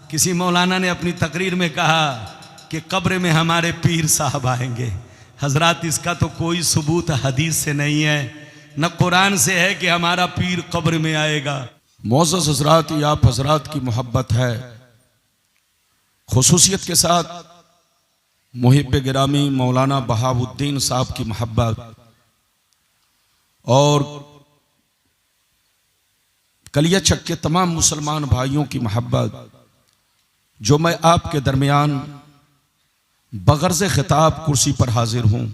किसी मौलाना ने अपनी तकरीर में कहा कि कब्र में हमारे पीर साहब आएंगे। हजरत इसका तो कोई सबूत हदीस से नहीं है, न कुरान से है कि हमारा पीर कब्र में आएगा। मोअज़्ज़ज़ हज़रात, आप हजरात की मोहब्बत है, खुसूसियत के साथ मुहिब्ब गिरामी मौलाना बहाउद्दीन साहब की मोहब्बत और कलियाचक के तमाम मुसलमान भाइयों की मोहब्बत, जो मैं आपके दरमियान बगर्ज़ खिताब कुर्सी पर हाजिर हूं।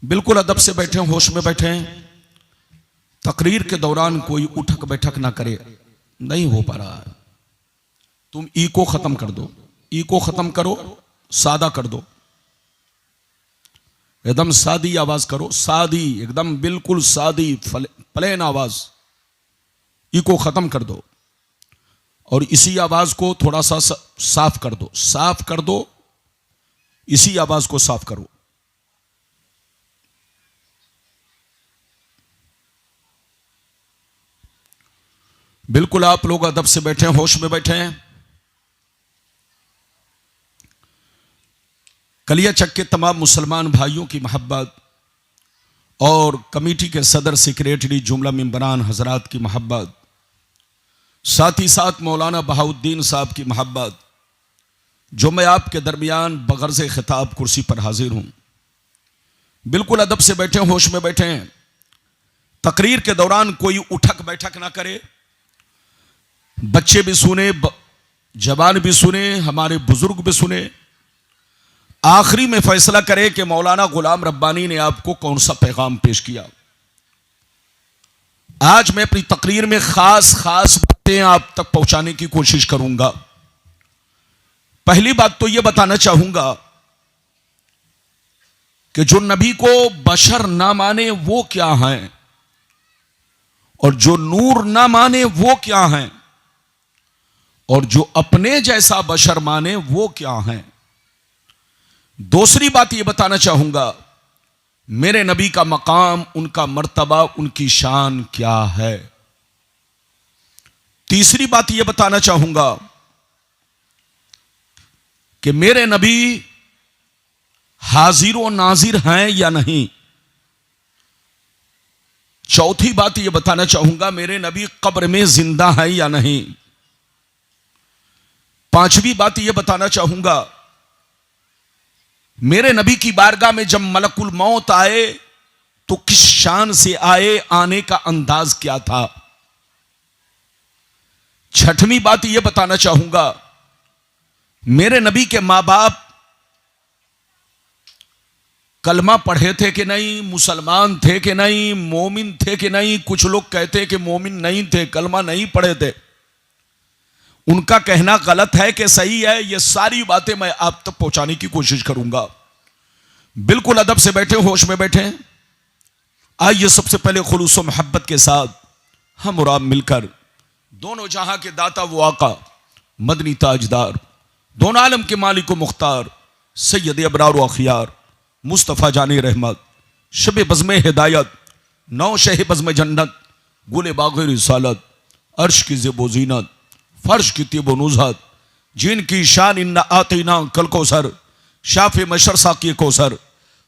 बिल्कुल अदब से बैठे, होश में बैठे, तकरीर के दौरान कोई उठक बैठक ना करे, नहीं हो पा रहा है। तुम ई को खत्म कर दो, ई को खत्म करो, सादा कर दो, एकदम सादी आवाज करो, सादी एकदम बिल्कुल सादी प्लेन आवाज, ई को खत्म कर दो और इसी आवाज को थोड़ा सा साफ कर दो, साफ कर दो, इसी आवाज को साफ करो। बिल्कुल आप लोग अदब से बैठे, होश में बैठे हैं। कलियाचक के तमाम मुसलमान भाइयों की मोहब्बत और कमेटी के सदर सेक्रेटरी जुमला मेंबरान हजरात की मोहब्बत, साथ ही साथ मौलाना बहाउद्दीन साहब की मोहब्बत, जो मैं आपके दरमियान बगर्ज़ खिताब कुर्सी पर हाजिर हूं। बिल्कुल अदब से बैठे, होश में बैठे हैं। तकरीर के दौरान कोई उठक बैठक ना करे, बच्चे भी सुने, जवान भी सुने, हमारे बुजुर्ग भी सुने। आखिरी में फैसला करे कि मौलाना गुलाम रब्बानी ने आपको कौन सा पैगाम पेश किया। आज मैं अपनी तकरीर में खास बातें आप तक पहुंचाने की कोशिश करूंगा। पहली बात तो यह बताना चाहूंगा कि जो नबी को बशर ना माने वो क्या हैं और जो नूर ना माने वो क्या हैं और जो अपने जैसा बशर माने वो क्या हैं। दूसरी बात यह बताना चाहूंगा मेरे नबी का मकाम, उनका मर्तबा, उनकी शान क्या है। तीसरी बात यह बताना चाहूंगा कि मेरे नबी हाजिर व नाजिर हैं या नहीं। चौथी बात यह बताना चाहूंगा मेरे नबी कब्र में जिंदा हैं या नहीं। पांचवी बात यह बताना चाहूंगा मेरे नबी की बारगाह में जब मलकुल मौत आए तो किस शान से आए, आने का अंदाज क्या था। छठवीं बात यह बताना चाहूंगा मेरे नबी के मां बाप कलमा पढ़े थे कि नहीं, मुसलमान थे कि नहीं, मोमिन थे कि नहीं। कुछ लोग कहते कि मोमिन नहीं थे, कलमा नहीं पढ़े थे। उनका कहना गलत है कि सही है, ये सारी बातें मैं आप तक पहुंचाने की कोशिश करूंगा। बिल्कुल अदब से बैठे, होश में बैठे। आइए सबसे पहले खुलूस व मोहब्बत के साथ हम और आप मिलकर दोनों जहां के दाता वो आका, मदनी ताजदार, दोनों आलम के मालिक व मुख्तार, सैयद अबरार व अखियार, मुस्तफ़ा जाने रहमत, शब बज़्म हिदायत, नौ शह बज़्म जन्नत, गुले बाग़ रिसालत, अर्श की ज़ेबो ज़ीनत, फर्श की तिबो नुज़हत, जिनकी शान इन्ना आतीना कल कौसर, शाफ़े मशर साक़ी कौसर,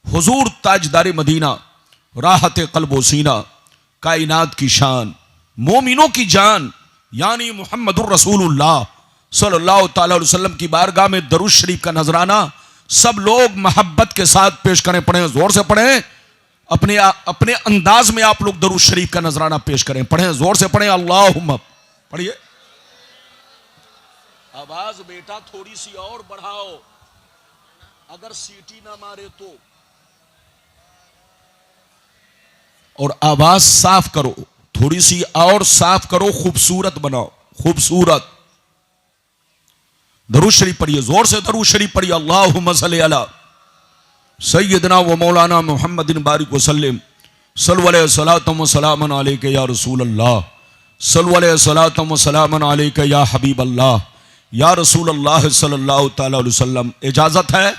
हुजूर ताजदार मदीना, राहत क़ल्ब व सीना, कायनात की शान, मोमिनों की जान, यानी मुहम्मदुर रसूलुल्लाह सल्लल्लाहु तआला अलैहि वसल्लम की बारगाह में दरूद शरीफ का नजराना सब लोग मोहब्बत के साथ पेश करें। पढ़ें, जोर से पढ़ें, अपने अंदाज में आप लोग दरूद शरीफ का नजराना पेश करें। पढ़ें, जोर से पढ़ें, अल्लाहुम्मा। पढ़िए, आवाज बेटा थोड़ी सी और बढ़ाओ, अगर सीटी ना मारे तो, और आवाज साफ करो, थोड़ी सी और साफ करो, खूबसूरत बनाओ, खूबसूरत। दरूद शरीफ पढ़िए, जोर से दरूद शरीफ पढ़िए। अल्लाहुम्मा सल्ली अला सय्यदना व मौलाना मुहम्मदिन बारिक वसल्लम सल्लल्लाहु अलैहि सलातम व सलामन अलैका या रसूल अल्लाह, सल्लल्लाहु अलैहि सलातम व सलामन अलैका या हबीब अल्लाह, या रसूल अल्लाह सल्लल्लाहु तआला अलैहि वसल्लम। इजाजत है?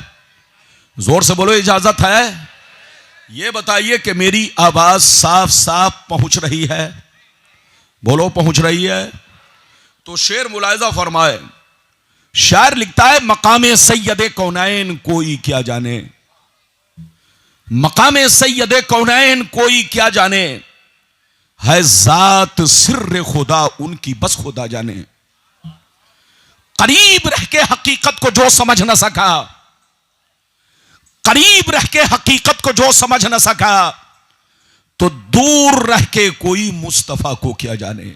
जोर से बोलो, इजाजत है? ये बताइए कि मेरी आवाज साफ साफ पहुंच रही है? बोलो, पहुंच रही है? तो शेर मुलायजा फरमाए, शायर लिखता है, मकामे सैयदे कौनैन कोई क्या जाने, मकामे सैयदे कौनैन कोई क्या जाने, है जात सिर्र खुदा उनकी बस खुदा जाने। करीब रह के हकीकत को जो समझ न सका, करीब रह के हकीकत को जो समझ न सका, तो दूर रह के कोई मुस्तफा को क्या जाने,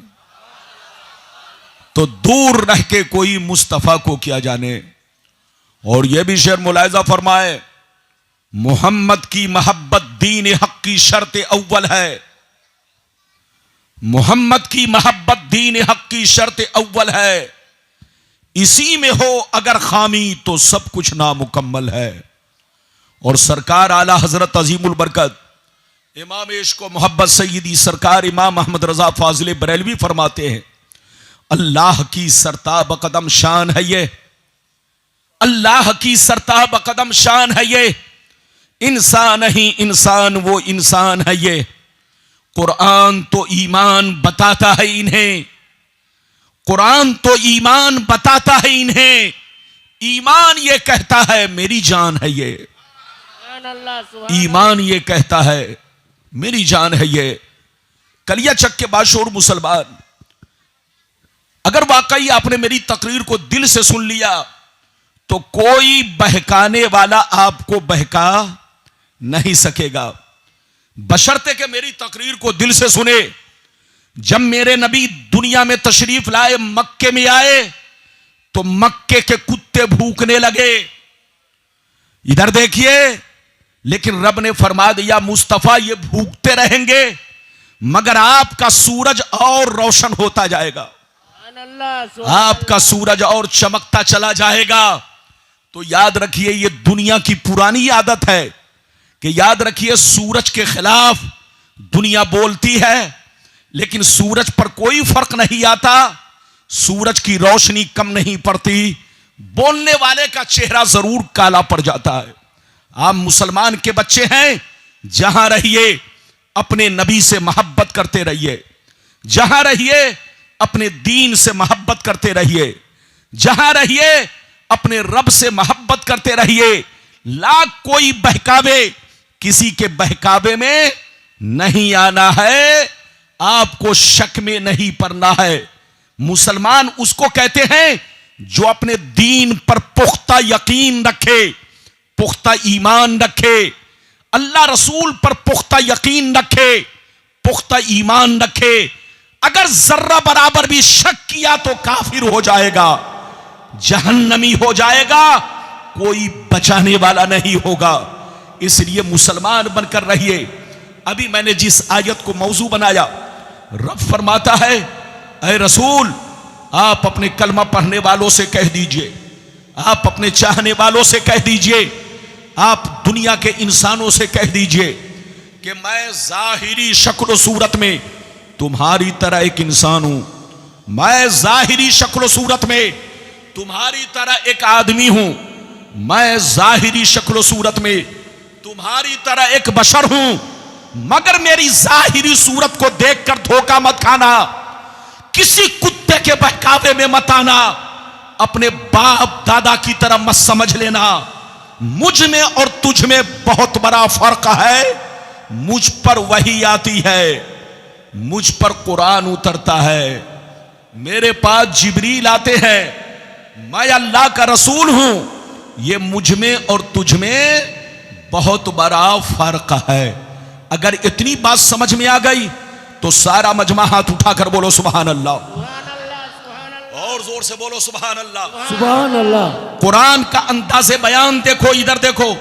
तो दूर रह के कोई मुस्तफा को क्या जाने। और यह भी शेर मुलायजा फरमाए, मोहम्मद की मोहब्बत दीन हक की शर्त अव्वल है, मोहम्मद की मोहब्बत दीन हक की शर्त अव्वल है, इसी में हो अगर खामी तो सब कुछ नामुकम्मल है। और सरकार आला हजरत अजीमुल बरकत इमाम इश्क व मोहब्बत सैयदी सरकार इमाम अहमद रजा फाजिल बरेलवी फरमाते हैं, अल्लाह की सरताब कदम शान है ये, अल्लाह की सरताब कदम शान है ये, इंसान नहीं इंसान वो इंसान है ये। कुरान तो ईमान बताता है इन्हें, कुरान तो ईमान बताता है इन्हें, ईमान ये कहता है मेरी जान है ये, ईमान ये कहता है मेरी जान है ये। कलिया चक के बाशोर मुसलमान, अगर वाकई आपने मेरी तकरीर को दिल से सुन लिया तो कोई बहकाने वाला आपको बहका नहीं सकेगा, बशर्ते कि मेरी तकरीर को दिल से सुने। जब मेरे नबी दुनिया में तशरीफ लाए, मक्के में आए, तो मक्के के कुत्ते भूखने लगे, इधर देखिए, लेकिन रब ने फरमा दिया मुस्तफा ये भूखते रहेंगे मगर आपका सूरज और रोशन होता जाएगा, आपका सूरज और चमकता चला जाएगा। तो याद रखिए, ये दुनिया की पुरानी आदत है कि याद रखिए सूरज के खिलाफ दुनिया बोलती है, लेकिन सूरज पर कोई फर्क नहीं आता, सूरज की रोशनी कम नहीं पड़ती, बोलने वाले का चेहरा जरूर काला पड़ जाता है। आप मुसलमान के बच्चे हैं, जहां रहिए अपने नबी से मोहब्बत करते रहिए, जहां रहिए अपने दीन से मोहब्बत करते रहिए, जहां रहिए अपने रब से मोहब्बत करते रहिए। लाख कोई बहकावे, किसी के बहकावे में नहीं आना है, आपको शक में नहीं पड़ना है। मुसलमान उसको कहते हैं जो अपने दीन पर पुख्ता यकीन रखे, पुख्ता ईमान रखे, अल्लाह रसूल पर पुख्ता यकीन रखे, पुख्ता ईमान रखे। अगर जर्रा बराबर भी शक किया तो काफिर हो जाएगा, जहन्नमी हो जाएगा, कोई बचाने वाला नहीं होगा। इसलिए मुसलमान बनकर रहिए। अभी मैंने जिस आयत को मौजू बनाया, रब फरमाता है, ऐ रसूल आप अपने कलमा पढ़ने वालों से कह दीजिए, आप अपने चाहने वालों से कह दीजिए, आप दुनिया के इंसानों से कह दीजिए कि मैं जाहिरी शक्ल सूरत में तुम्हारी तरह एक इंसान हूं, मैं जाहिरी शक्ल सूरत में तुम्हारी तरह एक आदमी हूं, मैं जाहिरी शक्ल सूरत में तुम्हारी तरह एक बशर हूं, मगर मेरी जाहिरी सूरत को देखकर धोखा मत खाना, किसी कुत्ते के बहकावे में मत आना, अपने बाप दादा की तरह मत समझ लेना। मुझ में और तुझ में बहुत बड़ा फर्क है। मुझ पर वही आती है, मुझ पर कुरान उतरता है, मेरे पास जिब्रील आते हैं, मैं अल्लाह का रसूल हूं। ये मुझ में और तुझ में बहुत बड़ा फर्क है। अगर इतनी बात समझ में आ गई तो सारा मजमा हाथ उठाकर बोलो सुभान अल्लाह, और जोर से बोलो सुभान अल्लाह, सुभान अल्लाह। कुरान का अंदाज़े बयान देखो, इधर देखो।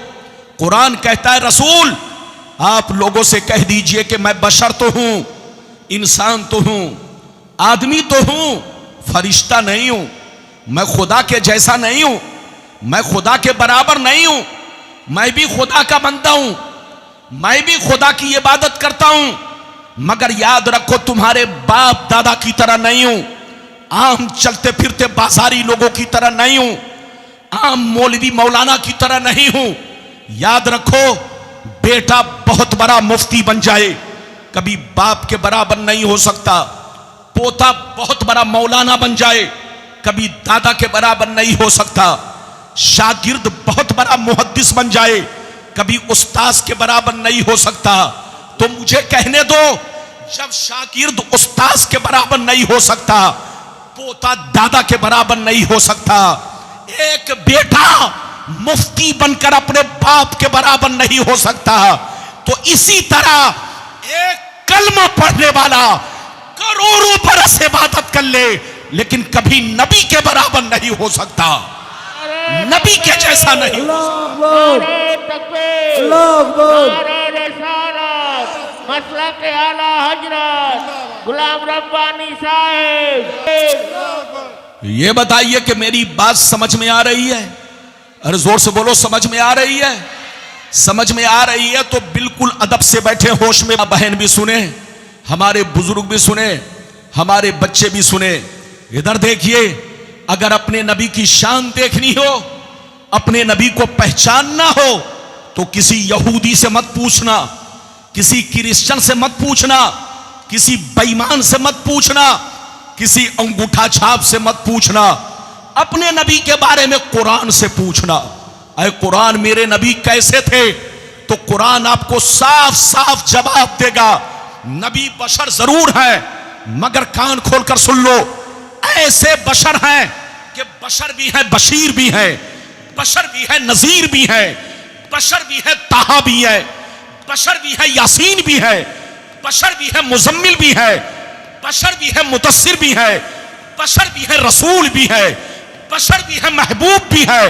कुरान कहता है रसूल आप लोगों से कह दीजिए कि मैं बशर तो हूं, इंसान तो हूं, आदमी तो हूं, फरिश्ता नहीं हूं, मैं खुदा के जैसा नहीं हूं, मैं खुदा के बराबर नहीं हूं, मैं भी खुदा का बंदा हूं, मैं भी खुदा की इबादत करता हूं, मगर याद रखो तुम्हारे बाप दादा की तरह नहीं हूं, आम चलते फिरते बाजारी लोगों की तरह नहीं हूं, आम मौलवी मौलाना की तरह नहीं हूं। याद रखो बेटा बहुत बड़ा मुफ्ती बन जाए, कभी बाप के बराबर नहीं हो सकता, पोता बहुत बड़ा मौलाना बन जाए, कभी दादा के बराबर नहीं हो सकता। शागिर्द बहुत बड़ा मुहद्दिस बन जाए, कभी उस्ताद के बराबर नहीं हो सकता। तो मुझे कहने दो, जब शागिर्द उस्ताद के बराबर नहीं हो सकता, पोता दादा के बराबर नहीं हो सकता, एक बेटा मुफ्ती बनकर अपने बाप के बराबर नहीं हो सकता, तो इसी तरह एक कलमा पढ़ने वाला करोड़ों बरस इबादत कर ले, लेकिन कभी नबी के बराबर नहीं हो सकता, नबी के जैसा नहीं। मसला के आला हजरत गुलाम रब्बानी साहब, ये बताइए कि मेरी बात समझ में आ रही है? अरे जोर से बोलो, समझ में आ रही है? समझ में आ रही है तो बिल्कुल अदब से बैठे, होश में। बहन भी सुने, हमारे बुजुर्ग भी सुने, हमारे बच्चे भी सुने। इधर देखिए, अगर अपने नबी की शान देखनी हो, अपने नबी को पहचानना हो, तो किसी यहूदी से मत पूछना, किसी क्रिश्चियन से मत पूछना, किसी बेईमान से मत पूछना, किसी अंगूठा छाप से मत पूछना, अपने नबी के बारे में कुरान से पूछना। अरे कुरान मेरे नबी कैसे थे? तो कुरान आपको साफ साफ जवाब देगा। नबी बशर जरूर है, मगर कान खोलकर सुन लो, ऐसे बशर हैं कि बशर भी है, बशीर भी है, बशर भी है, नजीर भी है, बशर भी है, ताहा भी है, बशर भी है, यासीन भी है, बशर भी है, मुजम्मिल भी है, बशर भी है, मुदस्सिर भी है, बशर भी है, रसूल भी है, बशर भी है, महबूब भी है।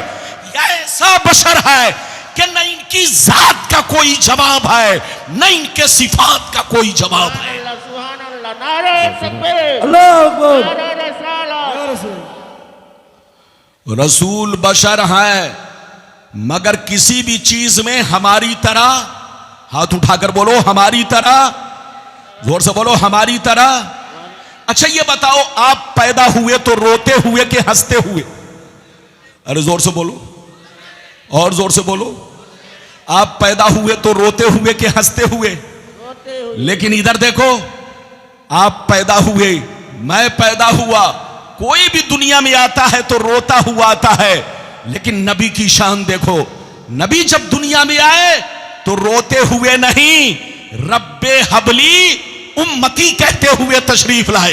ऐसा बशर है कि न इनकी जात का कोई जवाब है, न इनके सिफात का कोई जवाब है। रसूल बशर है, मगर किसी भी चीज में हमारी तरह, हाथ उठाकर बोलो हमारी तरह, जोर से बोलो हमारी तरह। अच्छा ये बताओ, आप पैदा हुए तो रोते हुए कि हंसते हुए? अरे जोर से बोलो, और जोर से बोलो। आप पैदा हुए तो रोते हुए कि हंसते हुए? लेकिन इधर देखो, आप पैदा हुए, मैं पैदा हुआ, कोई भी दुनिया में आता है तो रोता हुआ आता है, लेकिन नबी की शान देखो, नबी जब दुनिया में आए तो रोते हुए नहीं, रब्बे हबली उम्मती कहते हुए तशरीफ लाए।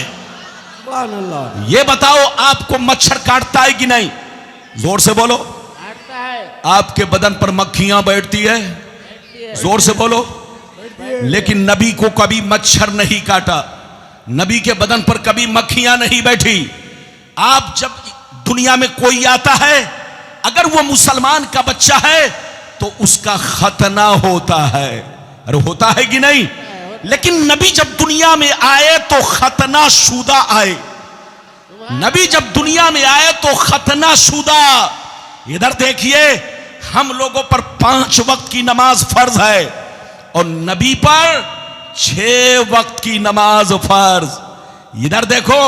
ये बताओ, आपको मच्छर काटता है कि नहीं? जोर से बोलो। काटता है। आपके बदन पर मक्खियां बैठती है? जोर से बोलो। लेकिन नबी को कभी मच्छर नहीं काटा, नबी के बदन पर कभी मक्खियां नहीं बैठी। आप जब दुनिया में कोई आता है, अगर वो मुसलमान का बच्चा है तो उसका खतना होता है। अरे होता है कि नहीं? लेकिन नबी जब दुनिया में आए तो खतना शुदा आए, नबी जब दुनिया में आए तो खतना शुदा। इधर देखिए, हम लोगों पर 5 वक्त की नमाज फर्ज है और नबी पर 6 वक्त की नमाज फर्ज। इधर देखो,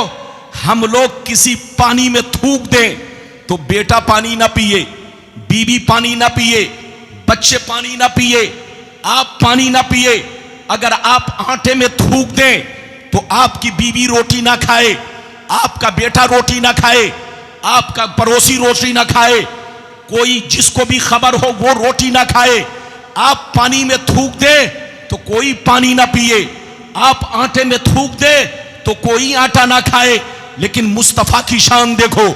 हम लोग किसी पानी में थूक दें तो बेटा पानी ना पिए, बीवी पानी ना पिए, बच्चे पानी ना पिए, आप पानी ना पिए। अगर आप आटे में थूक दें तो आपकी बीवी रोटी ना खाए, आपका बेटा रोटी ना खाए, आपका पड़ोसी रोटी ना खाए, कोई जिसको भी खबर हो वो रोटी ना खाए। आप पानी में थूक दे तो कोई पानी ना पिए, आप आटे में थूक दे तो कोई आटा ना खाए। लेकिन मुस्तफा की शान देखो,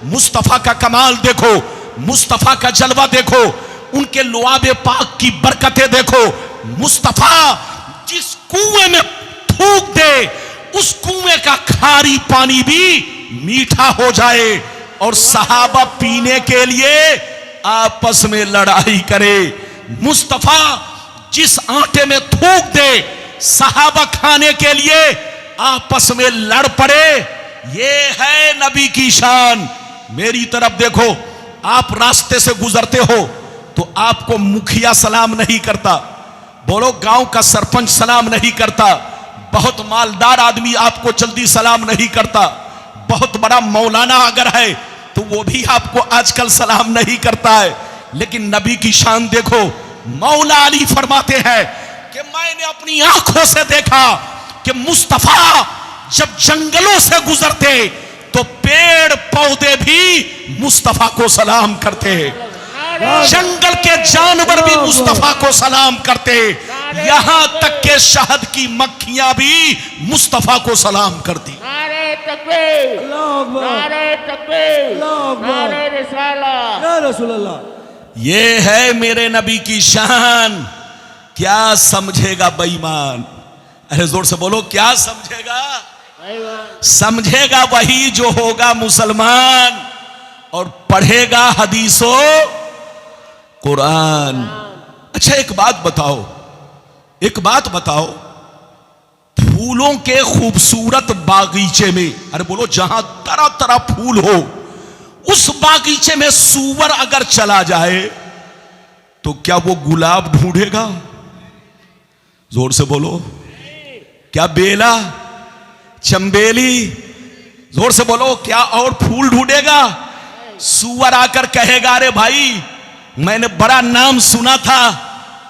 मुस्तफा का कमाल देखो, मुस्तफा का जलवा देखो, उनके लुआबे पाक की बरकतें देखो। मुस्तफा जिस कुएं में थूक दे, उस कुएं का खारी पानी भी मीठा हो जाए और सहाबा पीने के लिए आपस में लड़ाई करे। मुस्तफा जिस आटे में थूक दे, सहाबा खाने के लिए आपस में लड़ पड़े। ये है नबी की शान। मेरी तरफ देखो, आप रास्ते से गुजरते हो तो आपको मुखिया सलाम नहीं करता, बोलो गांव का सरपंच सलाम नहीं करता, बहुत मालदार आदमी आपको जल्दी सलाम नहीं करता, बहुत बड़ा मौलाना अगर है तो वो भी आपको आजकल सलाम नहीं करता है। लेकिन नबी की शान देखो, मौला अली फरमाते हैं कि मैंने अपनी आंखों से देखा कि मुस्तफा जब जंगलों से गुजरते तो पेड़ पौधे भी मुस्तफा को सलाम करते, जंगल के जानवर भी मुस्तफा को सलाम करते, यहां तक के शहद की मक्खियां भी मुस्तफा को सलाम करती। नारे तकबीर, नारे तकबीर, नारे रिसालत, या रसूल अल्लाह। ये है मेरे नबी की शान। क्या समझेगा बेईमान? अरे जोर से बोलो, क्या समझेगा? समझेगा वही जो होगा मुसलमान और पढ़ेगा हदीसो कुरान। अच्छा एक बात बताओ, एक बात बताओ, फूलों के खूबसूरत बागीचे में, अरे बोलो जहां तरह तरह फूल हो, उस बागीचे में सूअर अगर चला जाए तो क्या वो गुलाब ढूंढेगा? जोर से बोलो, क्या बेला, चंबेली, जोर से बोलो, क्या और फूल ढूंढेगा? सूअर आकर कहेगा अरे भाई मैंने बड़ा नाम सुना था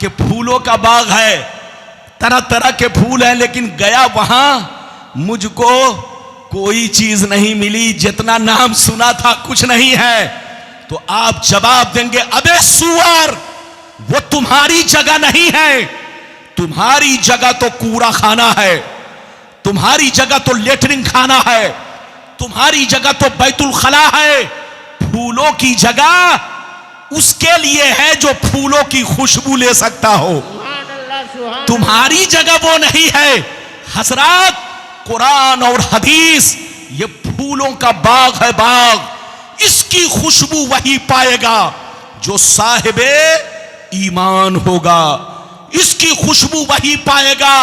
कि फूलों का बाग है, तरह तरह के फूल हैं, लेकिन गया वहां मुझको कोई चीज नहीं मिली, जितना नाम सुना था कुछ नहीं है। तो आप जवाब देंगे अबे सूअर, वो तुम्हारी जगह नहीं है, तुम्हारी जगह तो कूड़ा खाना है, तुम्हारी जगह तो लेटरिन खाना है, तुम्हारी जगह तो बैतुल खला है। फूलों की जगह उसके लिए है जो फूलों की खुशबू ले सकता हो, तुम्हारी जगह वो नहीं है। हजरत कुरान और हदीस ये फूलों का बाग है, बाग, इसकी खुशबू वही पाएगा जो साहिबे ईमान होगा, इसकी खुशबू वही पाएगा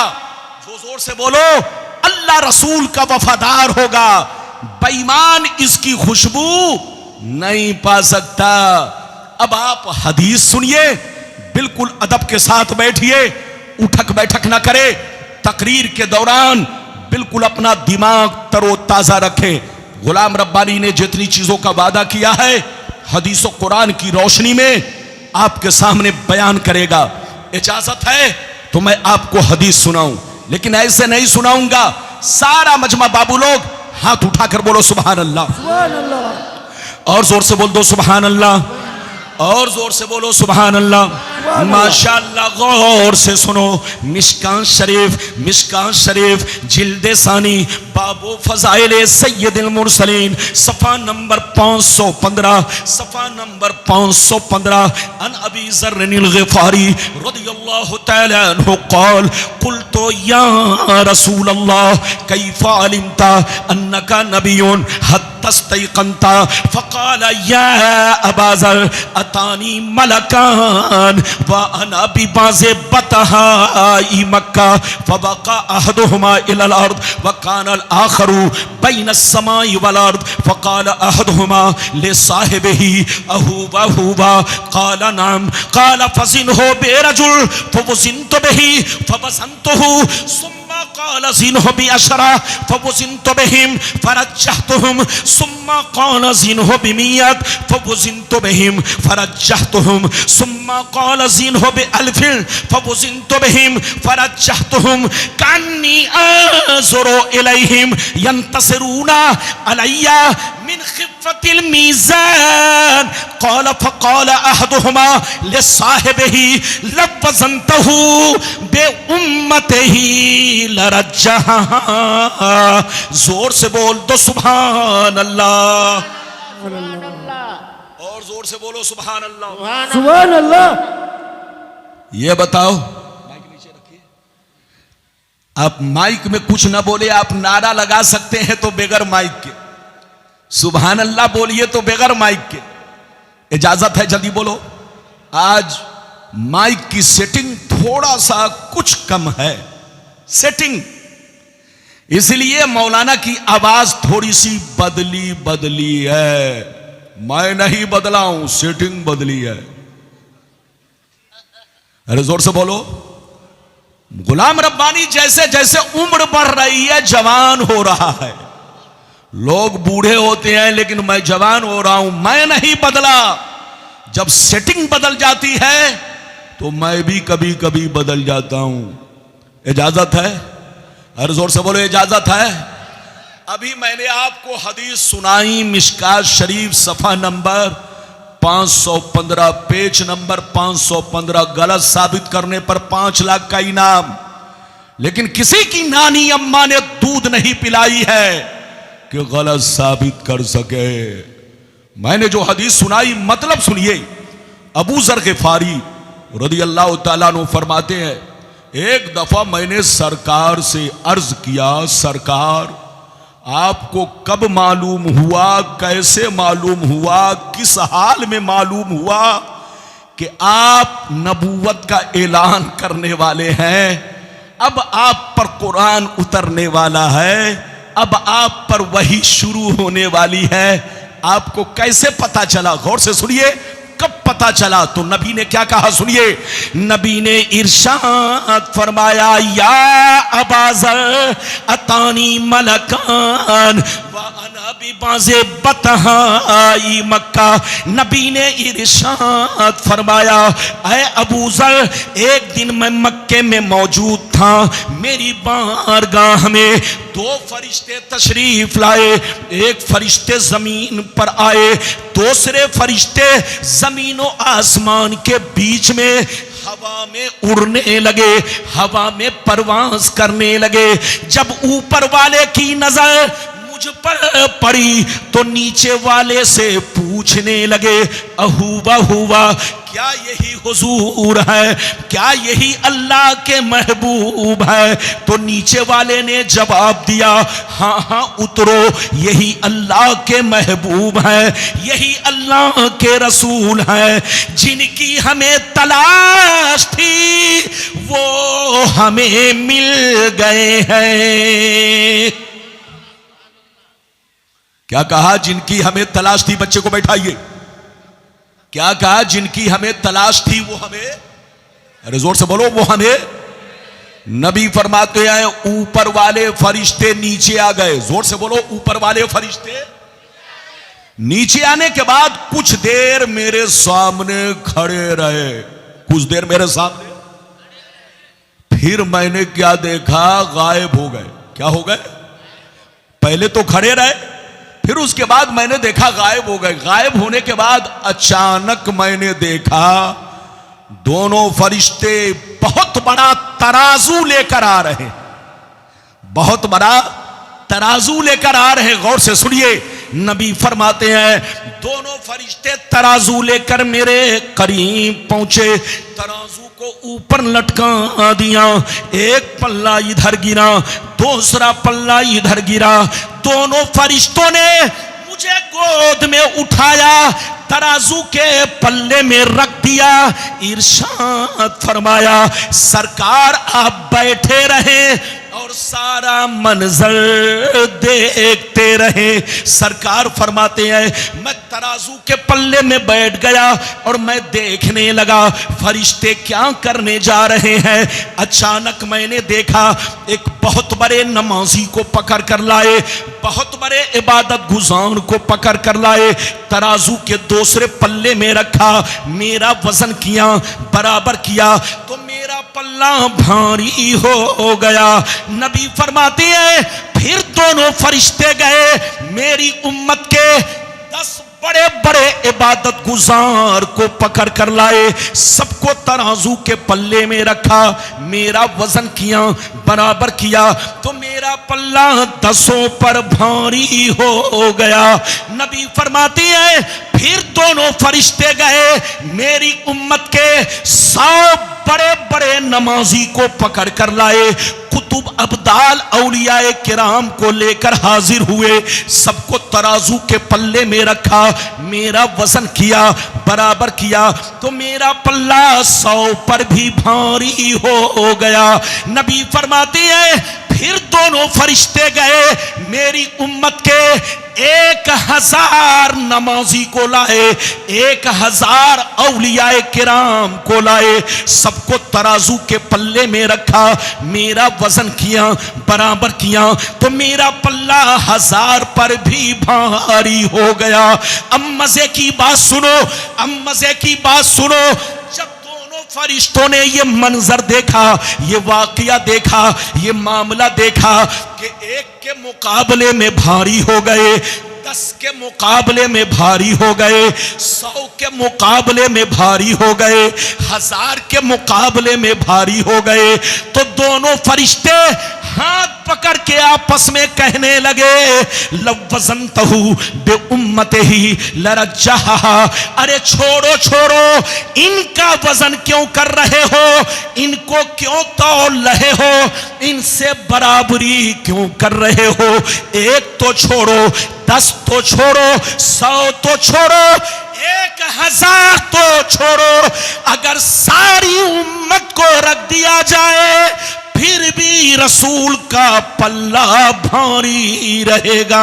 जो, जोर से बोलो, अल्लाह रसूल का वफादार होगा। बेईमान इसकी खुशबू नहीं पा सकता। अब आप हदीस सुनिए, बिल्कुल अदब के साथ बैठिए, उठक बैठक ना करे, तकरीर के दौरान बिल्कुल अपना दिमाग तरोताजा रखें। गुलाम रब्बानी ने जितनी चीजों का वादा किया है हदीस और कुरान की रोशनी में आपके सामने बयान करेगा। इजाजत है तो मैं आपको हदीस सुनाऊं, लेकिन ऐसे नहीं सुनाऊंगा। सारा मजमा बाबू लोग हाथ उठाकर बोलो सुभान अल्लाह, सुभान अल्लाह, और जोर से बोल दो सुभान अल्लाह, और जोर से बोलो सुभान अल्लाह। माशाअल्लाह, गौर से सुनो। मिशकान शरीफ, मिशकान शरीफ जिल्दे सानी, बाबो फजाइले सैयदुल मुरसलीन, सफा नंबर 515, सफा नंबर 515। अन अबी ज़र्रिल ग़िफ़ारी रज़ियल्लाहु तआला अन्हु क़ाल क़ुल्तु या रसूल अल्लाह कैफ़ अलिमता अन्नका नबियुन हत्तस्तयक़नता फ़क़ाल या अबा ज़र अतानी मलकान व अना बिबाज़े बतहाई मक्का फ़बक़ा अहदुहुमा इलल अर्द व कानल आखरू बैन अस्समाई वल अर्द फ़क़ाल अहदुहुमा लिसाहिबिही अहूबा हुबा क़ाल नाम क़ाल फ़ज़िनहु बिरजुल फ़वज़िनतु बिही फ़वज़नतुहु सुम्मा क़ाल ज़िनहु बिअशरा फ़वज़िनतु बिहिम फ़रज्जहतुहुम सुम्मा क़ाल ज़िनहु बिमियत फ़वज़िनतु बिहिम फ़रज्जहतुहुम सुम्मा क़ाल ज़िनहु बिअल्फ़िन फ़वज़िनतु बिहिम फ़रज्जहतुहुम कन्नी अंज़ुरु इलैहिम यंतसिरूना अलैया मिन खिफ़्फ़तिल मीज़ान क़ाल फ़क़ाल अहदुहुमा लिसाहिबिही लवज़नतहु बिउम्मतिही लरज्जहा। जोर से बोल दो सुभान अल्लाह, और जोर से बोलो सुभान अल्लाह, सुभान अल्लाह। ये बताओ, माइक नीचे रखिए, आप माइक में कुछ ना बोले, आप नारा लगा सकते हैं तो बगैर माइक के, सुभान अल्लाह बोलिए तो बगैर माइक के, इजाजत है, जल्दी बोलो। आज माइक की सेटिंग थोड़ा सा कुछ कम है, सेटिंग, इसलिए मौलाना की आवाज थोड़ी सी बदली बदली है। मैं नहीं बदला हूं, सेटिंग बदली है। अरे जोर से बोलो। गुलाम रब्बानी जैसे जैसे उम्र बढ़ रही है जवान हो रहा है। लोग बूढ़े होते हैं लेकिन मैं जवान हो रहा हूं, मैं नहीं बदला। जब सेटिंग बदल जाती है तो मैं भी कभी कभी बदल जाता हूं। इजाजत है? अरे जोर से बोलो, इजाजत है? अभी मैंने आपको हदीस सुनाई, मिशकात शरीफ सफा नंबर 515, पेज नंबर 515। गलत साबित करने पर 5 लाख का इनाम। लेकिन किसी की नानी अम्मा ने दूध नहीं पिलाई है कि गलत साबित कर सके। मैंने जो हदीस सुनाई, मतलब सुनिए। अबू जर गिफारी रदी अल्लाह ताला अन्हु फरमाते हैं, एक दफा मैंने सरकार से अर्ज किया, सरकार आपको कब मालूम हुआ, कैसे मालूम हुआ, किस हाल में मालूम हुआ कि आप नबूवत का ऐलान करने वाले हैं? अब आप पर कुरान उतरने वाला है, अब आप पर वही शुरू होने वाली है। आपको कैसे पता चला? गौर से सुनिए, कब पता चला? तो नबी ने क्या कहा, सुनिए। नबी ने इरशाद फरमाया, या अबाजर अतानी मलकान व अना बिबाज़े बतहाई मक्का। नबी ने इरशाद फरमाया, ऐ अबू जर, एक दिन मैं मक्के में मौजूद था, मेरी बारगाह में 2 फरिश्ते तशरीफ लाए। एक फरिश्ते जमीन पर आए, दूसरे फरिश्ते जमीनों आसमान के बीच में हवा में उड़ने लगे, हवा में परवास करने लगे। जब ऊपर वाले की नजर मुझ पर पड़ी तो नीचे वाले से पूछने लगे, अहुवा हुआ, क्या यही हुजूर है? क्या यही अल्लाह के महबूब है? तो नीचे वाले ने जवाब दिया, हाँ हाँ उतरो, यही अल्लाह के महबूब है, यही अल्लाह के रसूल हैं। जिनकी हमें तलाश थी वो हमें मिल गए हैं। क्या कहा? जिनकी हमें तलाश थी, बच्चे को बैठाइए। क्या कहा? जिनकी हमें तलाश थी वो हमें, अरे जोर से बोलो, वो हमें। नबी फरमाते हैं, ऊपर वाले फरिश्ते नीचे आ गए। जोर से बोलो, ऊपर वाले फरिश्ते नीचे आने के बाद कुछ देर मेरे सामने खड़े रहे, कुछ देर मेरे सामने। फिर मैंने क्या देखा? गायब हो गए। क्या हो गए? पहले तो खड़े रहे, फिर उसके बाद मैंने देखा गायब हो गए। गायब होने के बाद अचानक मैंने देखा दोनों फरिश्ते बहुत बड़ा तराजू लेकर आ रहे, बहुत बड़ा तराजू लेकर आ रहे। गौर से सुनिए, नबी फरमाते हैं, दोनों फरिश्ते तराजू लेकर मेरे करीब पहुंचे, तराजू को ऊपर लटका दिया। एक पल्ला इधर गिरा, दूसरा पल्ला इधर गिरा। दोनों फरिश्तों ने मुझे गोद में उठाया, तराजू के पल्ले में रख दिया। इरशाद फरमाया, सरकार आप बैठे रहे और सारा मंजर देखते रहे। सरकार फरमाते हैं, मैं तराजू के पल्ले में बैठ गया और मैं देखने लगा फरिश्ते क्या करने जा रहे हैं। अचानक मैंने देखा एक बहुत बड़े नमाजी को पकड़ कर लाए, बहुत बड़े इबादत गुजार को पकड़ कर लाए, तराजू के दूसरे पल्ले में रखा, मेरा वजन किया, बराबर किया तो मेरा पल्ला भारी हो गया। नबी फरमाते हैं, फिर दोनों फरिश्ते गए, मेरी उम्मत के 10 बड़े बड़े इबादत गुजार को पकड़ कर लाए, सबको तराजू के पल्ले में रखा, मेरा वजन किया, बराबर किया तो मेरा पल्ला 10 पर भारी हो गया। नबी फरमाते हैं, फिर दोनों फरिश्ते गए, मेरी उम्मत के 100 बड़े बड़े नमाजी को पकड़ कर लाए, कुतुब अब्दाल औलियाए किराम को लेकर हाजिर हुए, सबको तराजू के पल्ले में रखा, मेरा वजन किया, बराबर किया तो मेरा पल्ला 100 पर भी भारी हो गया। नबी फरमाते हैं, फिर दोनों फरिश्ते गए, मेरी उम्मत के 1000 नमाजी को लाए, 1000 औलियाए किराम को लाए, सबको तराजू के पल्ले में रखा, मेरा वजन किया, बराबर किया तो मेरा पल्ला 1000 पर भी भारी हो गया। अब मजे की बात सुनो, अब मजे की बात सुनो, जब दोनों फरिश्तों ने ये मंजर देखा, ये वाकया देखा, ये मामला देखा कि एक के मुकाबले में भारी हो गए, 10 के मुकाबले में भारी हो गए, 100 के मुकाबले में भारी हो गए, 1000 के मुकाबले में भारी हो गए। तो दोनों फरिश्ते हाथ पकड़ के आपस में कहने लगे, लवज़नतहु बिउम्मतिही लरज्जहा, अरे छोड़ो छोड़ो, इनका वजन क्यों कर रहे हो, इनको क्यों तौल रहे हो, इनसे बराबरी क्यों कर रहे हो। एक तो छोड़ो, 10 तो छोड़ो, 100 तो छोड़ो, 1000 तो छोड़ो, अगर सारी उम्मत को रख दिया जाए फिर भी रसूल का पल्ला भारी रहेगा।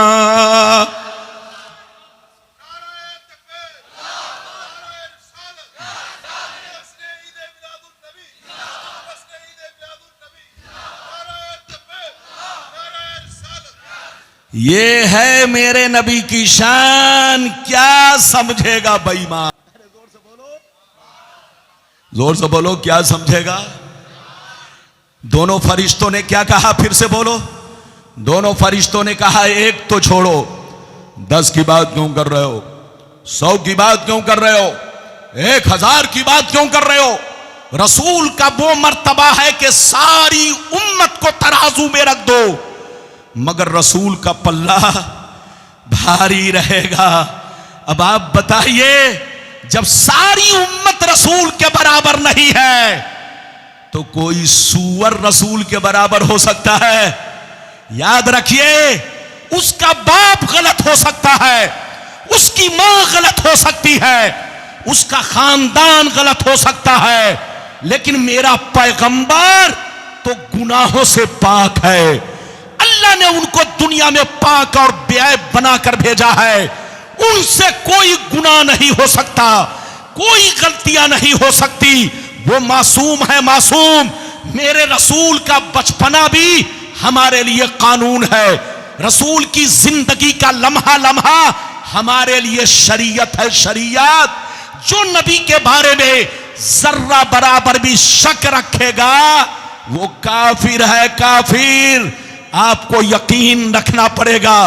ये है मेरे नबी की शान, क्या समझेगा बेईमान। जोर से बोलो, क्या समझेगा। दोनों फरिश्तों ने क्या कहा, फिर से बोलो। दोनों फरिश्तों ने कहा, एक तो छोड़ो, 10 की बात क्यों कर रहे हो, 100 की बात क्यों कर रहे हो, 1000 की बात क्यों कर रहे हो। रसूल का वो मर्तबा है कि सारी उम्मत को तराजू में रख दो, मगर रसूल का पल्ला भारी रहेगा। अब आप बताइए, जब सारी उम्मत रसूल के बराबर नहीं है तो कोई सूअर रसूल के बराबर हो सकता है। याद रखिए, उसका बाप गलत हो सकता है, उसकी मां गलत हो सकती है, उसका खानदान गलत हो सकता है, लेकिन मेरा पैगंबर तो गुनाहों से पाक है। अल्लाह ने उनको दुनिया में पाक और बेऐब बनाकर भेजा है। उनसे कोई गुनाह नहीं हो सकता, कोई गलतियां नहीं हो सकती। वो मासूम है, मासूम। मेरे रसूल का बचपना भी हमारे लिए कानून है, रसूल की जिंदगी का लम्हा लम्हा हमारे लिए शरीयत है, शरीयत। जो नबी के बारे में जर्रा बराबर भी शक रखेगा वो काफिर है, काफिर। आपको यकीन रखना पड़ेगा,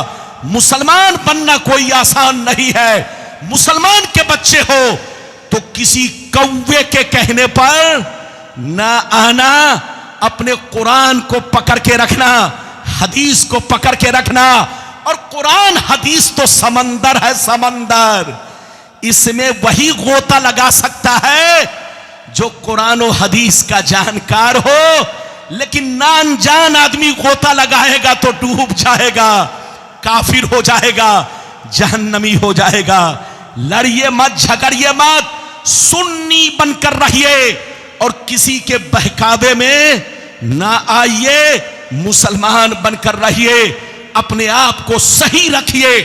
मुसलमान बनना कोई आसान नहीं है। मुसलमान के बच्चे हो तो किसी कौवे के कहने पर ना आना, अपने कुरान को पकड़ के रखना, हदीस को पकड़ के रखना। और कुरान हदीस तो समंदर है, समंदर। इसमें वही गोता लगा सकता है जो कुरान और हदीस का जानकार हो, लेकिन नान जान आदमी गोता लगाएगा तो डूब जाएगा, काफिर हो जाएगा, जहन्नमी हो जाएगा। लड़िए मत, झगड़िए मत, सुन्नी बनकर रहिए और किसी के बहकावे में ना आइए, मुसलमान बनकर रहिए। अपने आप को सही रखिए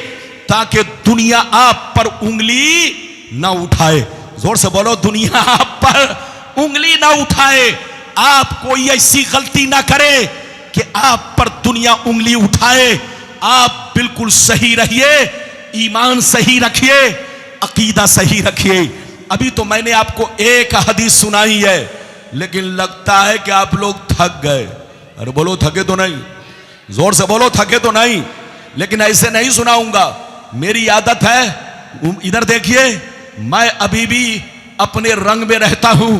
ताकि दुनिया आप पर उंगली ना उठाए। जोर से बोलो, दुनिया आप पर उंगली ना उठाए। आप कोई ऐसी गलती ना करे कि आप पर दुनिया उंगली उठाए। आप बिल्कुल सही रहिए, ईमान सही रखिए, अकीदा सही रखिए। अभी तो मैंने आपको एक हदीस सुनाई है, लेकिन लगता है कि आप लोग थक गए। अरे बोलो, थके तो नहीं? जोर से बोलो, थके तो नहीं? लेकिन ऐसे नहीं सुनाऊंगा, मेरी आदत है। इधर देखिए, मैं अभी भी अपने रंग में रहता हूं,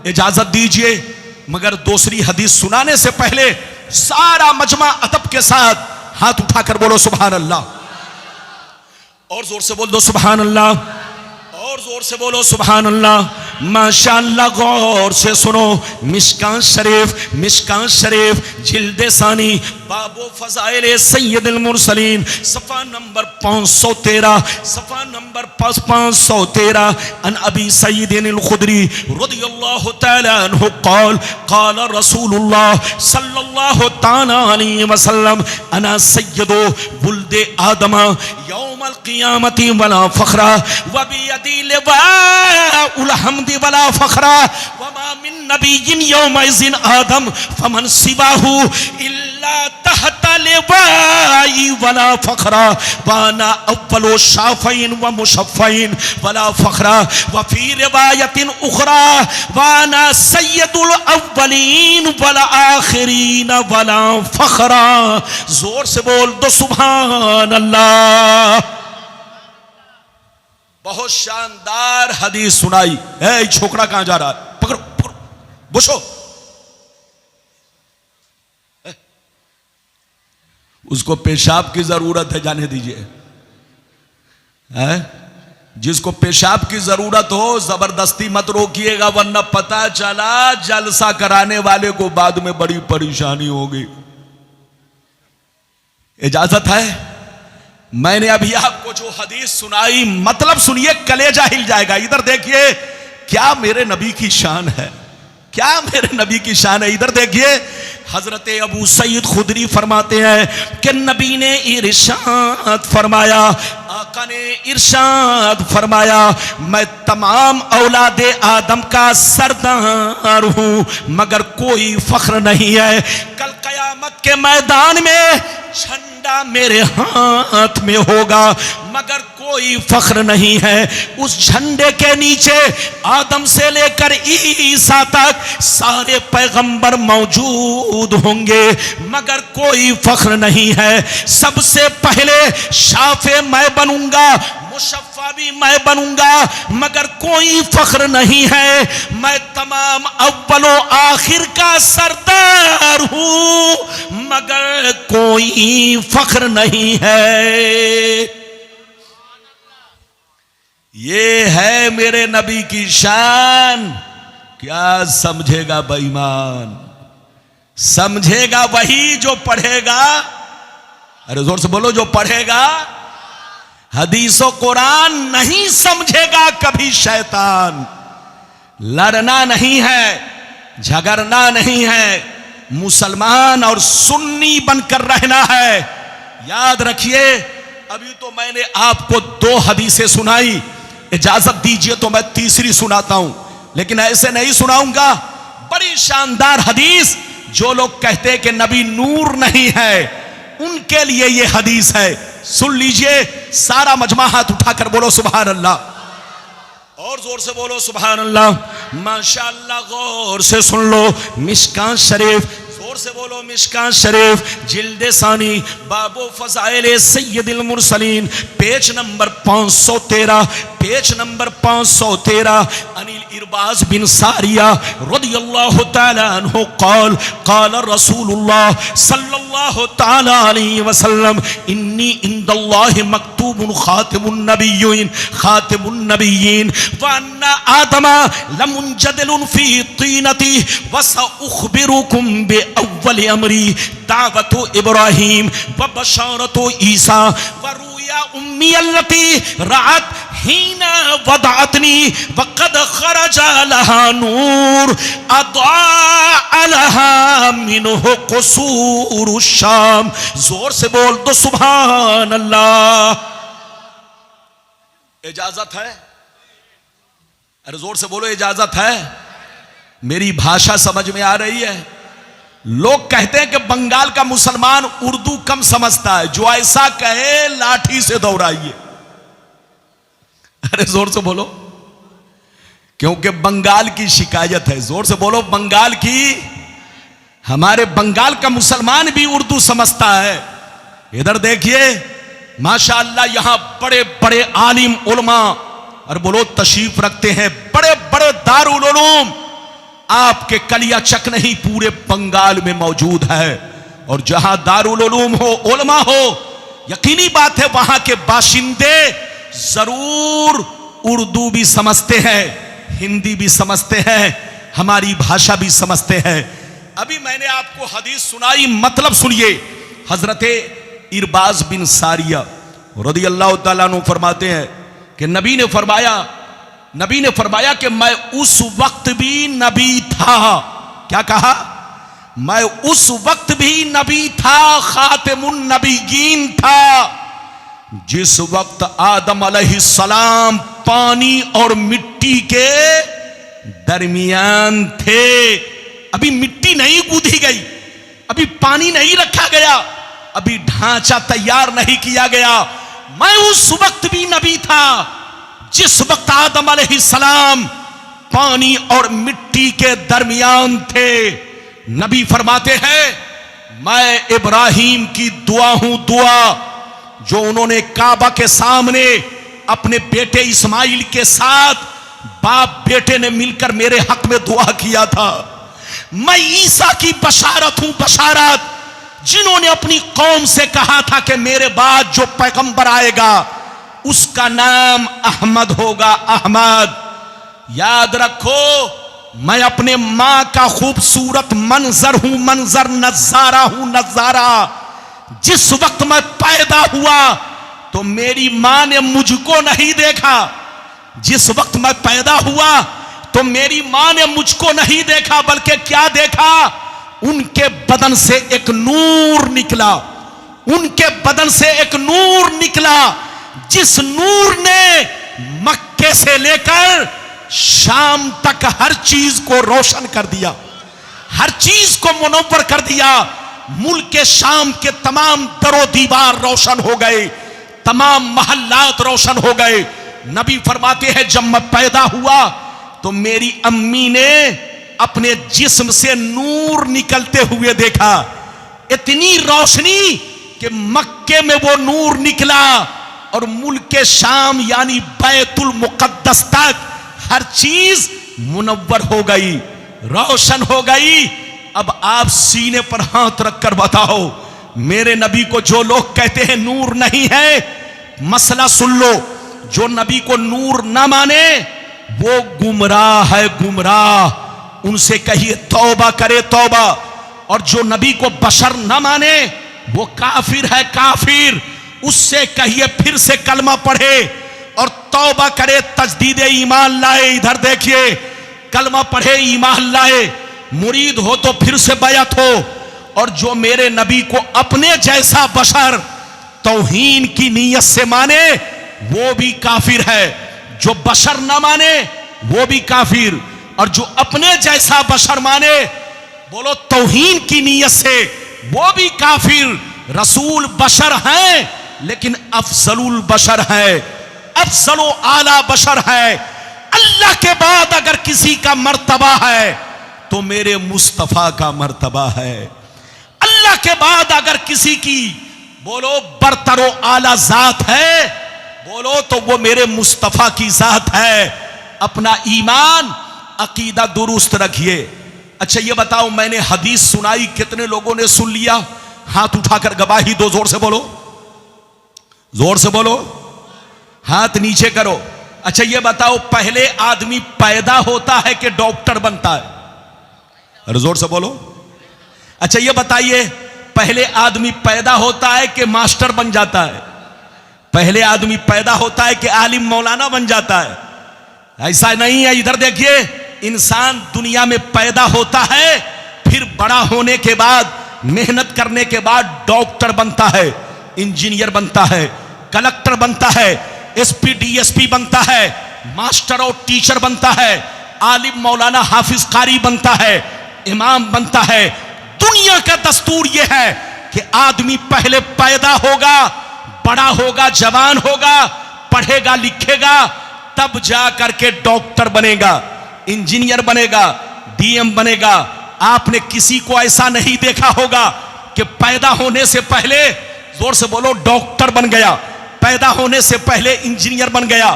इजाजत दीजिए। मगर दूसरी हदीस सुनाने से पहले सारा मजमा अदब के साथ हाथ उठाकर बोलो सुभान अल्लाह, और जोर से बोल दो सुभान अल्लाह, और जोर से बोलो सुभान अल्लाह। माशाअल्लाह, गौर से सुनो। मिशकान शरीफ जिल्दे सानी, बाबो फजाइल सैयदुल मुरसलीन, सफा नंबर 513, सफा नंबर 513। अन अबी सईदिन खुदरी रदियल्लाहु तआला अन्हु क़ाल क़ाल रसूलुल्लाह सल्लल्लाहु तआला अलैहि वसल्लम अना सय्यदु बुल्दे आदम यौमल क़ियामती वला फ़ख्रा व बियदी लिवाउल हम्दी वला फ़ख्रा व मा मिन नबिय्यिन यौमइज़िन आदम फमन सिवाहु इल्ला वला तहता लिवाई वला फखरा वाना अव्वलो शाफीन व मुशफ़्फ़ीन वला फखरा व फी रिवायतिन उखरा वाना सय्यदुल अव्वलीन वला आखिरीन वला फखरा। जोर से बोल दो सुभान अल्लाह। बहुत शानदार हदीस सुनाई। ए छोकरा कहां जा रहा है? पकड़ो पकड़ो बुशो। उसको पेशाब की जरूरत है, जाने दीजिए। जिसको पेशाब की जरूरत हो जबरदस्ती मत रोकिएगा, वरना पता चला जलसा कराने वाले को बाद में बड़ी परेशानी होगी। इजाजत है? मैंने अभी आपको जो हदीस सुनाई, मतलब सुनिए, कलेजा हिल जाएगा। इधर देखिए क्या मेरे नबी की शान है, क्या मेरे नबी की शान है। इधर देखिए हजरत अबू सईद खुदरी फरमाते हैं कि नबी ने इरशाद फरमाया, आका ने इरशाद फरमाया, मैं तमाम औलादे आदम का सरदार हूं मगर कोई फख्र नहीं है। कल कयामत के मैदान में झंडा मेरे हाथ में होगा मगर कोई फख्र नहीं है। उस झंडे के नीचे आदम से लेकर ईसा तक सारे पैगंबर मौजूद होंगे मगर कोई फख्र नहीं है। सबसे पहले शाफे मैं बनूंगा, मुशफ़्फ़ा भी मैं बनूंगा मगर कोई फख्र नहीं है। मैं तमाम अव्वलो आखिर का सरदार हूं मगर कोई फख्र नहीं है। ये है मेरे नबी की शान। क्या समझेगा बेईमान? समझेगा वही जो पढ़ेगा, अरे जोर से बोलो, जो पढ़ेगा हदीसो कुरान। नहीं समझेगा कभी शैतान। लड़ना नहीं है, झगड़ना नहीं है, मुसलमान और सुन्नी बनकर रहना है। याद रखिए, अभी तो मैंने आपको 2 हदीसें सुनाई, इजाजत दीजिए तो मैं तीसरी सुनाता हूं, लेकिन ऐसे नहीं सुनाऊंगा। बड़ी शानदार हदीस। जो लोग कहते हैं कि नबी नूर नहीं है, उनके लिए यह हदीस है। सुन लीजिए, सारा मजमा हाथ उठाकर बोलो सुभान अल्लाह, और जोर से बोलो सुभान अल्लाह। माशाअल्लाह, गौर से सुन लो। मिशकात शरीफ, जोर से बोलो मिशकात शरीफ, जिल्द सानी, बाबो फज़ाइल सय्यदुल मुरसलीन, पेज नंबर 513, पेज नंबर 513। अनिल इरबाज बिन सारिया रदियल्लाहु ताला अन्हु क़ाल क़ाल रसूलुल्लाह सल्लल्लाहु ताला अलैहि वसल्लम इन्नी इंदल्लाहि मक्तूबुन खातिमुन नबिय्यीन व अन्ना आदमा लमुंजदिलुन फी तीनती व सउख़बिरुकुम बि अव्वल अमरी दावतु इब्राहीम व बशारतु ईसा व रुया उम्मी अल्लती रात हीना वदातनी वक़द खरजा लहा नूर अदा लहा मिन्हु क़ुसूरु शाम। जोर से बोल दो सुभान अल्लाह। इजाजत है? अरे जोर से बोलो, इजाजत है? मेरी भाषा समझ में आ रही है? लोग कहते हैं कि बंगाल का मुसलमान उर्दू कम समझता है। जो ऐसा कहे लाठी से दौड़ाइए। अरे जोर से बोलो, क्योंकि बंगाल की शिकायत है। जोर से बोलो, बंगाल की। हमारे बंगाल का मुसलमान भी उर्दू समझता है। इधर देखिए माशाअल्लाह, यहां बड़े बड़े आलिम उलमा और बोलो तशरीफ रखते हैं, बड़े बड़े दारुल उलूम आपके कलियाचक नहीं पूरे बंगाल में मौजूद है। और जहां दारुल उलूम हो, उलमा हो, यकीनी बात है वहां के बाशिंदे जरूर उर्दू भी समझते हैं, हिंदी भी समझते हैं, हमारी भाषा भी समझते हैं। अभी मैंने आपको हदीस सुनाई, मतलब सुनिए। हजरत इरबाज बिन सारिया रदियल्लाहु ताला अन्हु फरमाते हैं कि नबी ने फरमाया कि मैं उस वक्त भी नबी था। क्या कहा? मैं उस वक्त भी नबी था, खातिमुन नबिय्यीन था, जिस वक्त आदम अलैहिस्सलाम पानी और मिट्टी के दरमियान थे। अभी मिट्टी नहीं गूंथी गई, अभी पानी नहीं रखा गया, अभी ढांचा तैयार नहीं किया गया। मैं उस वक्त भी नबी था जिस वक्त आदम अलैहिस्सलाम पानी और मिट्टी के दरमियान थे। नबी फरमाते हैं, मैं इब्राहिम की दुआ हूं, दुआ जो उन्होंने काबा के सामने अपने बेटे इस्माइल के साथ बाप बेटे ने मिलकर मेरे हक में दुआ किया था। मैं ईसा की बशारत हूं, बशारत जिन्होंने अपनी कौम से कहा था कि मेरे बाद जो पैगंबर आएगा उसका नाम अहमद होगा, अहमद। याद रखो, मैं अपने मां का खूबसूरत मंजर हूं, मंजर नजारा हूं, नजारा। जिस वक्त मैं पैदा हुआ तो मेरी मां ने मुझको नहीं देखा। जिस वक्त मैं पैदा हुआ तो मेरी मां ने मुझको नहीं देखा, बल्कि क्या देखा? उनके बदन से एक नूर निकला, उनके बदन से एक नूर निकला, जिस नूर ने मक्के से लेकर शाम तक हर चीज को रोशन कर दिया, हर चीज को मुनव्वर कर दिया। मुल्क शाम के तमाम दरो दीवार रोशन हो गए, तमाम महल्लात रोशन हो गए। नबी फरमाते हैं, जब मैं पैदा हुआ तो मेरी अम्मी ने अपने जिस्म से नूर निकलते हुए देखा। इतनी रोशनी कि मक्के में वो नूर निकला और मुल्क शाम यानी बैतुल मुकद्दस तक हर चीज मुनव्वर हो गई, रोशन हो गई। अब आप सीने पर हाथ रखकर बताओ, मेरे नबी को जो लोग कहते हैं नूर नहीं है, मसला सुन लो। जो नबी को नूर ना माने वो गुमराह है, गुमराह। उनसे कहिए तौबा करे, तौबा। और जो नबी को बशर ना माने वो काफिर है, काफिर। उससे कहिए फिर से कलमा पढ़े और तौबा करे, तजदीद ईमान लाए। इधर देखिए, कलमा पढ़े, ईमान लाए, मुरीद हो तो फिर से बैत हो। और जो मेरे नबी को अपने जैसा बशर तौहीन की नीयत से माने वो भी काफिर है। जो बशर ना माने वो भी काफिर, और जो अपने जैसा बशर माने, बोलो तौहीन की नीयत से, वो भी काफिर। रसूल बशर हैं लेकिन अफजलुल बशर है, अफजलो आला बशर है। अल्लाह के बाद अगर किसी का मर्तबा है तो मेरे मुस्तफा का मर्तबा है। अल्लाह के बाद अगर किसी की बोलो बरतरो आला जात है, बोलो तो वो मेरे मुस्तफा की जात है। अपना ईमान अकीदा दुरुस्त रखिए। अच्छा ये बताओ, मैंने हदीस सुनाई, कितने लोगों ने सुन लिया? हाथ उठाकर गवाही दो, जोर से बोलो, जोर से बोलो, हाथ नीचे करो। अच्छा ये बताओ, पहले आदमी पैदा होता है कि डॉक्टर बनता है? अरे जोर से बोलो। अच्छा ये बताइए, पहले आदमी पैदा होता है कि मास्टर बन जाता है? पहले आदमी पैदा होता है कि आलिम मौलाना बन जाता है? ऐसा नहीं है। इधर देखिए, इंसान दुनिया में पैदा होता है, फिर बड़ा होने के बाद, मेहनत करने के बाद डॉक्टर बनता है, इंजीनियर बनता है, कलेक्टर बनता है, एसपी डीएसपी बनता है, मास्टर और टीचर बनता है, आलिम मौलाना हाफिज कारी बनता है, इमाम बनता है। दुनिया का दस्तूर यह है कि आदमी पहले पैदा होगा, बड़ा होगा, जवान होगा, पढ़ेगा लिखेगा, तब जा करके डॉक्टर बनेगा, इंजीनियर बनेगा, डीएम बनेगा। आपने किसी को ऐसा नहीं देखा होगा कि पैदा होने से पहले, जोर से बोलो, डॉक्टर बन गया, पैदा होने से पहले इंजीनियर बन गया,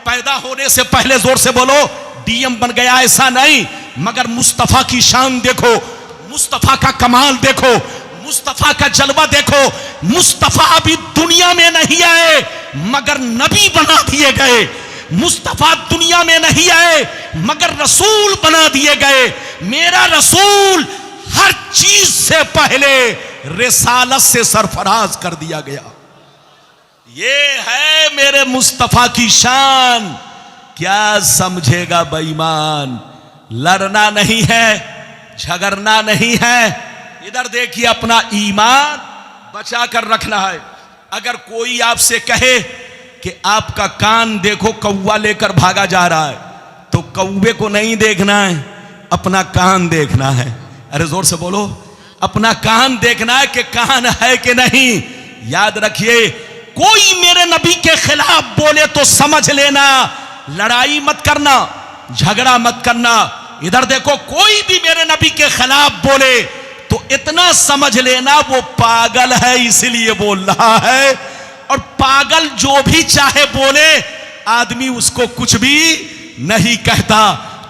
पैदा होने से पहले, जोर से बोलो, डीएम बन गया। ऐसा नहीं। मगर मुस्तफा की शान देखो, मुस्तफा का कमाल देखो, मुस्तफा का जलवा देखो। मुस्तफा अभी दुनिया में नहीं आए मगर नबी बना दिए गए। मुस्तफा दुनिया में नहीं आए मगर रसूल बना दिए गए। मेरा रसूल हर चीज से पहले रिसालत से सरफराज कर दिया गया। ये है मेरे मुस्तफा की शान। क्या समझेगा बेईमान? लड़ना नहीं है, झगड़ना नहीं है। इधर देखिए, अपना ईमान बचा कर रखना है। अगर कोई आपसे कहे कि आपका कान देखो, कौवा लेकर भागा जा रहा है, तो कौवे को नहीं देखना है, अपना कान देखना है। अरे जोर से बोलो, अपना कान देखना है कि कान है कि नहीं। याद रखिए, कोई मेरे नबी के खिलाफ बोले तो समझ लेना, लड़ाई मत करना, झगड़ा मत करना। इधर देखो, कोई भी मेरे नबी के खिलाफ बोले तो इतना समझ लेना वो पागल है, इसलिए बोल रहा है। और पागल जो भी चाहे बोले, आदमी उसको कुछ भी नहीं कहता।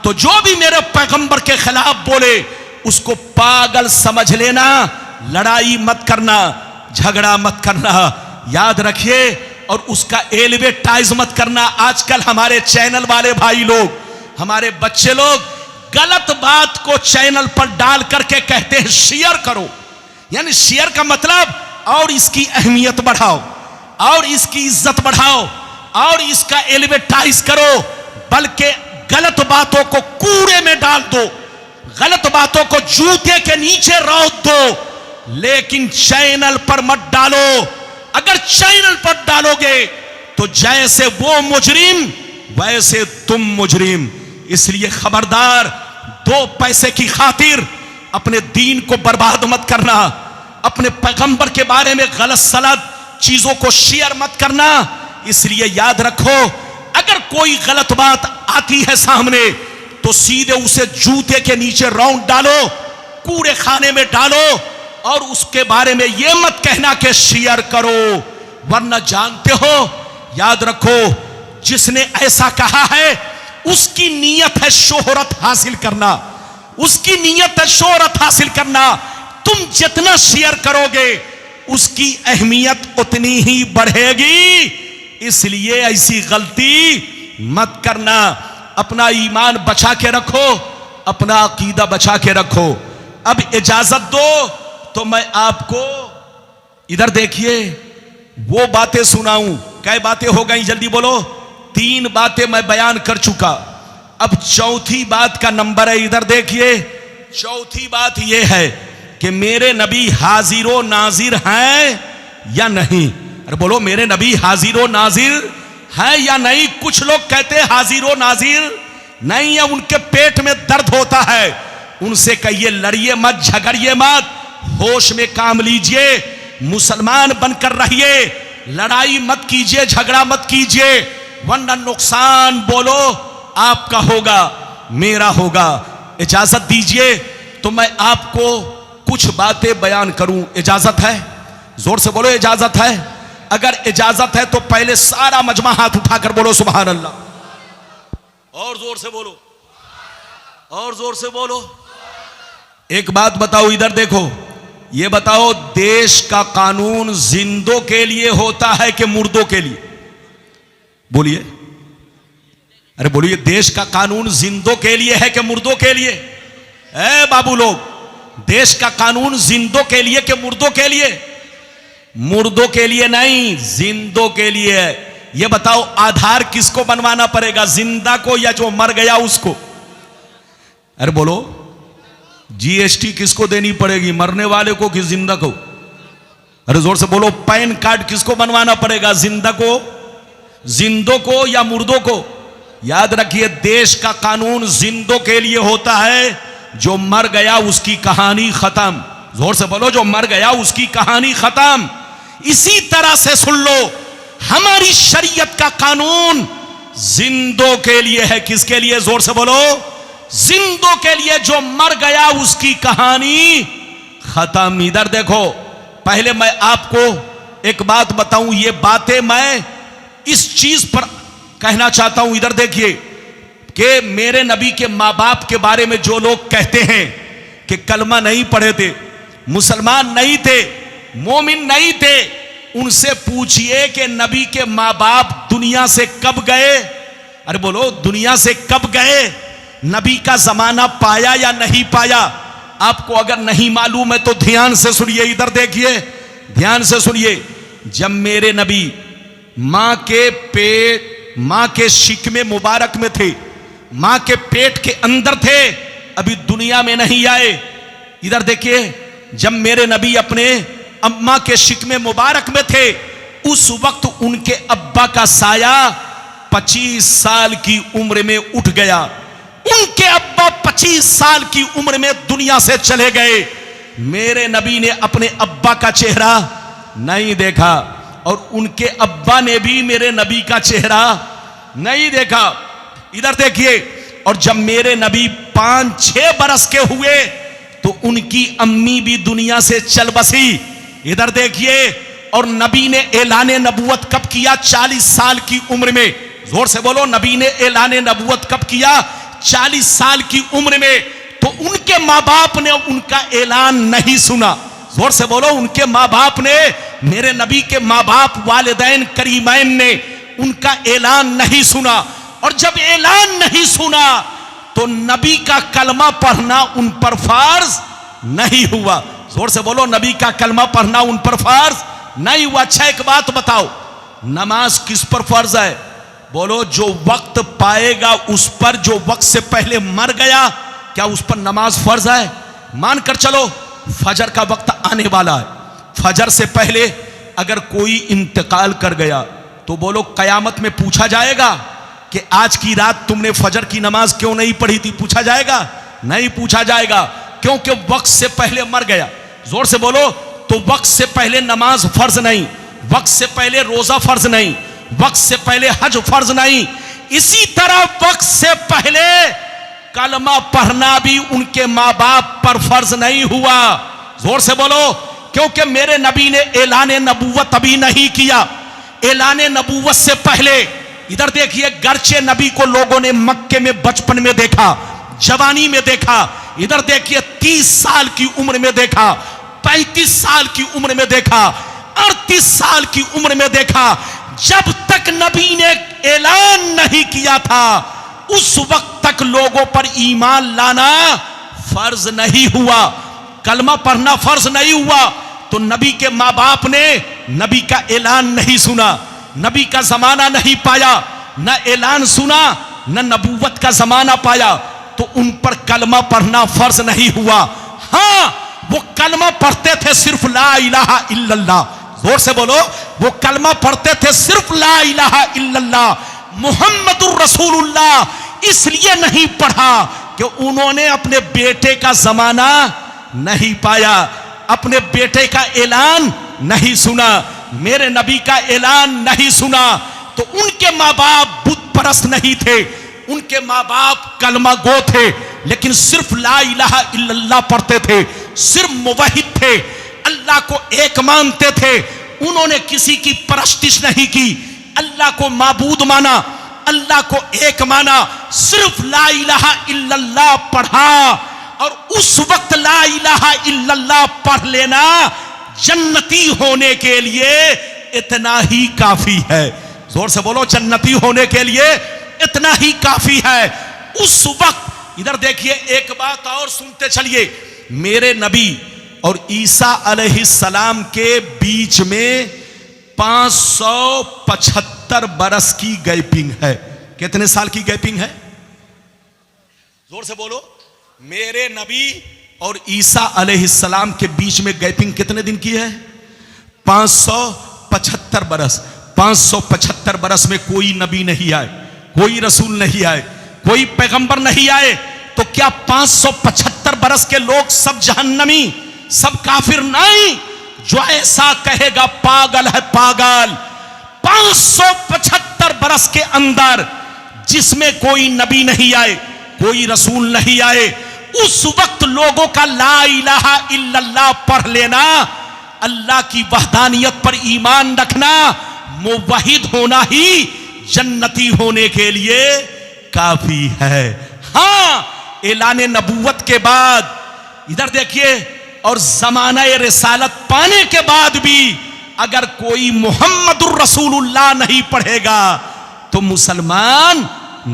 तो जो भी मेरे पैगंबर के खिलाफ बोले उसको पागल समझ लेना, लड़ाई मत करना, झगड़ा मत करना। याद रखिए, और उसका एलिवेटाइज मत करना। आजकल हमारे चैनल वाले भाई लोग, हमारे बच्चे लोग गलत बात को चैनल पर डाल करके कहते हैं शेयर करो। यानी शेयर का मतलब और इसकी अहमियत बढ़ाओ, और इसकी इज्जत बढ़ाओ, और इसका एलिवेटाइज करो। बल्कि गलत बातों को कूड़े में डाल दो, गलत बातों को जूते के नीचे रौंद दो, लेकिन चैनल पर मत डालो। अगर चैनल पर डालोगे तो जैसे वो मुजरिम वैसे तुम मुजरिम। इसलिए खबरदार, 2 पैसे की खातिर अपने दीन को बर्बाद मत करना, अपने पैगंबर के बारे में गलत सलत चीजों को शेयर मत करना। इसलिए याद रखो, अगर कोई गलत बात आती है सामने तो सीधे उसे जूते के नीचे रौंद डालो, कूड़े खाने में डालो, और उसके बारे में यह मत कहना कि शेयर करो। वरना जानते हो, याद रखो, जिसने ऐसा कहा है उसकी नीयत है शोहरत हासिल करना, उसकी नीयत है शोहरत हासिल करना। तुम जितना शेयर करोगे उसकी अहमियत उतनी ही बढ़ेगी। इसलिए ऐसी गलती मत करना। अपना ईमान बचा के रखो, अपना अकीदा बचा के रखो। अब इजाजत दो तो मैं आपको इधर देखिए वो बातें सुनाऊं। कई बातें हो गई, जल्दी बोलो। 3 बातें मैं बयान कर चुका। अब चौथी बात का नंबर है, इधर देखिए। चौथी बात यह है कि मेरे नबी हाजिरो नाजिर हैं या नहीं। अरे बोलो, मेरे नबी हाजिरो नाजिर हैं या नहीं। कुछ लोग कहते हैं हाजिरो नाजिर नहीं है, उनके पेट में दर्द होता है। उनसे कहिए लड़िए मत, झगड़िए मत, होश में काम लीजिए, मुसलमान बनकर रहिए, लड़ाई मत कीजिए, झगड़ा मत कीजिए, वरना नुकसान बोलो आपका होगा, मेरा होगा। इजाजत दीजिए तो मैं आपको कुछ बातें बयान करूं। इजाजत है? जोर से बोलो, इजाजत है? अगर इजाजत है तो पहले सारा मजमा हाथ उठाकर बोलो सुभान अल्लाह। और जोर से बोलो, और जोर से बोलो। एक बात बताओ, इधर देखो, ये बताओ, देश का कानून जिंदों के लिए होता है कि मुर्दों के लिए? बोलिए, अरे बोलिए, देश का कानून जिंदों के लिए है कि मुर्दों के लिए? ए बाबू लोग, देश का कानून जिंदों के लिए कि मुर्दों के लिए? मुर्दों के लिए नहीं, जिंदों के लिए। ये बताओ, आधार किसको बनवाना पड़ेगा, जिंदा को या जो मर गया उसको? अरे बोलो, जीएसटी किसको देनी पड़ेगी, मरने वाले को कि जिंदा को? अरे जोर से बोलो। पैन कार्ड किसको बनवाना पड़ेगा, जिंदा को, जिंदों को या मुर्दों को? याद रखिए, देश का कानून जिंदों के लिए होता है। जो मर गया उसकी कहानी खत्म। जोर से बोलो, जो मर गया उसकी कहानी खत्म। इसी तरह से सुन लो, हमारी शरीयत का कानून जिंदों के लिए है। किसके लिए? जोर से बोलो, जिंदों के लिए। जो मर गया उसकी कहानी खत्म। इधर देखो, पहले मैं आपको एक बात बताऊं, ये बातें मैं इस चीज पर कहना चाहता हूं। इधर देखिए कि मेरे नबी के मां बाप के बारे में जो लोग कहते हैं कि कलमा नहीं पढ़े थे, मुसलमान नहीं थे, मोमिन नहीं थे, उनसे पूछिए कि नबी के मां बाप दुनिया से कब गए। अरे बोलो, दुनिया से कब गए? नबी का जमाना पाया या नहीं पाया? आपको अगर नहीं मालूम है तो ध्यान से सुनिए। इधर देखिए, ध्यान से सुनिए। जब मेरे नबी मां के पेट, मां के शिकमे मुबारक में थे, मां के पेट के अंदर थे, अभी दुनिया में नहीं आए। इधर देखिए, जब मेरे नबी अपने अम्मा के शिकमे मुबारक में थे, उस वक्त उनके अब्बा का साया 25 साल की उम्र में उठ गया। उनके अब्बा 25 साल की उम्र में दुनिया से चले गए। मेरे नबी ने अपने अब्बा का चेहरा नहीं देखा और उनके अब्बा ने भी मेरे नबी का चेहरा नहीं देखा। इधर देखिए, और जब मेरे नबी 5-6 बरस के हुए तो उनकी अम्मी भी दुनिया से चल बसी। इधर देखिए, और नबी ने ऐलान नबूवत कब किया? 40 साल की उम्र में। जोर से बोलो, नबी ने ऐलान नबूवत कब किया? 40 साल की उम्र में। तो उनके माँ बाप ने उनका ऐलान नहीं सुना। जोर से बोलो, उनके माँ बाप ने, मेरे नबी के माँ बाप वालिदैन करीमैन ने उनका ऐलान नहीं सुना। और जब ऐलान नहीं सुना तो नबी का कलमा पढ़ना उन पर फर्ज नहीं हुआ। जोर से बोलो, नबी का कलमा पढ़ना उन पर फर्ज नहीं हुआ। अच्छा, एक बात बताओ, नमाज किस पर फर्ज है? बोलो, जो वक्त पाएगा उस पर, जो वक्त से पहले मर गया, क्या उस पर नमाज फर्ज है? मानकर चलो फजर का वक्त आने वाला है, फजर से पहले अगर कोई इंतकाल कर गया तो बोलो कयामत में पूछा जाएगा कि आज की रात तुमने फजर की नमाज क्यों नहीं पढ़ी थी? पूछा जाएगा? नहीं पूछा जाएगा, क्योंकि वक्त से पहले मर गया। जोर से बोलो, तो वक्त से पहले नमाज फर्ज नहीं, वक्त से पहले रोजा फर्ज नहीं, वक्त से पहले हज फर्ज नहीं। इसी तरह वक्त से पहले कलमा पढ़ना भी उनके माँ बाप पर फर्ज नहीं हुआ। जोर से बोलो, क्योंकि मेरे नबी ने ऐलान नबूवत अभी नहीं किया। ऐलान नबूवत से पहले, इधर देखिए, गर्चे नबी को लोगों ने मक्के में बचपन में देखा, जवानी में देखा, इधर देखिए 30 साल की उम्र में देखा, 35 साल की उम्र में देखा, 38 साल की उम्र में देखा। जब तक नबी ने ऐलान नहीं किया था उस वक्त तक लोगों पर ईमान लाना फर्ज नहीं हुआ, कलमा पढ़ना फर्ज नहीं हुआ। तो नबी के माँ बाप ने नबी का ऐलान नहीं सुना, नबी का जमाना नहीं पाया, न ऐलान सुना न नबूवत का जमाना पाया, तो उन पर कलमा पढ़ना फर्ज नहीं हुआ। हाँ, वो कलमा पढ़ते थे सिर्फ ला इलाहा इल्लल्लाह। जोर से बोलो, वो कलमा पढ़ते थे सिर्फ ला इलाहा इल्लल्लाह मुहम्मदुर रसूलुल्लाह। इसलिए नहीं पढ़ा कि उन्होंने अपने बेटे का जमाना नहीं पाया, अपने बेटे का ऐलान नहीं सुना, मेरे नबी का ऐलान नहीं सुना। तो उनके माँ बाप बुत परस्त नहीं थे, उनके माँ बाप कलमा गो थे, लेकिन सिर्फ ला इलाहा इल्लल्लाह पढ़ते थे, सिर्फ मुवहिद थे, अल्लाह को एक मानते थे। उन्होंने किसी की परस्तिश नहीं की, अल्लाह को माबूद माना, अल्लाह को एक माना, सिर्फ ला इलाहा इल्लल्लाह पढ़ा। और उस वक्त ला इलाहा इल्लल्लाह पढ़ लेना जन्नती होने के लिए इतना ही काफी है। जोर से बोलो, जन्नती होने के लिए इतना ही काफी है। उस वक्त इधर देखिए, एक बात और सुनते चलिए, मेरे नबी और ईसा अलैहिस्सलाम के बीच में 575 बरस की गैपिंग है। कितने साल की गैपिंग है? जोर से बोलो, मेरे नबी और ईसा अलैहिस्सलाम के बीच में गैपिंग कितने दिन की है? 575 बरस। 575 बरस में कोई नबी नहीं आए, कोई रसूल नहीं आए, कोई पैगंबर नहीं आए। तो क्या 575 बरस के लोग सब जहन्नमी, सब काफिर? नहीं, जो ऐसा कहेगा पागल है, पागल। 575 बरस के अंदर जिसमें कोई नबी नहीं आए, कोई रसूल नहीं आए, उस वक्त लोगों का ला इलाहा इल्लल्लाह पढ़ लेना, अल्लाह की वहदानियत पर ईमान रखना, मुवहिद होना ही जन्नती होने के लिए काफी है। हाँ, ऐलान नबूवत के बाद इधर देखिए, और जमाना रिसालत पाने के बाद भी अगर कोई मुहम्मदुर रसूलुल्लाह नहीं पढ़ेगा तो मुसलमान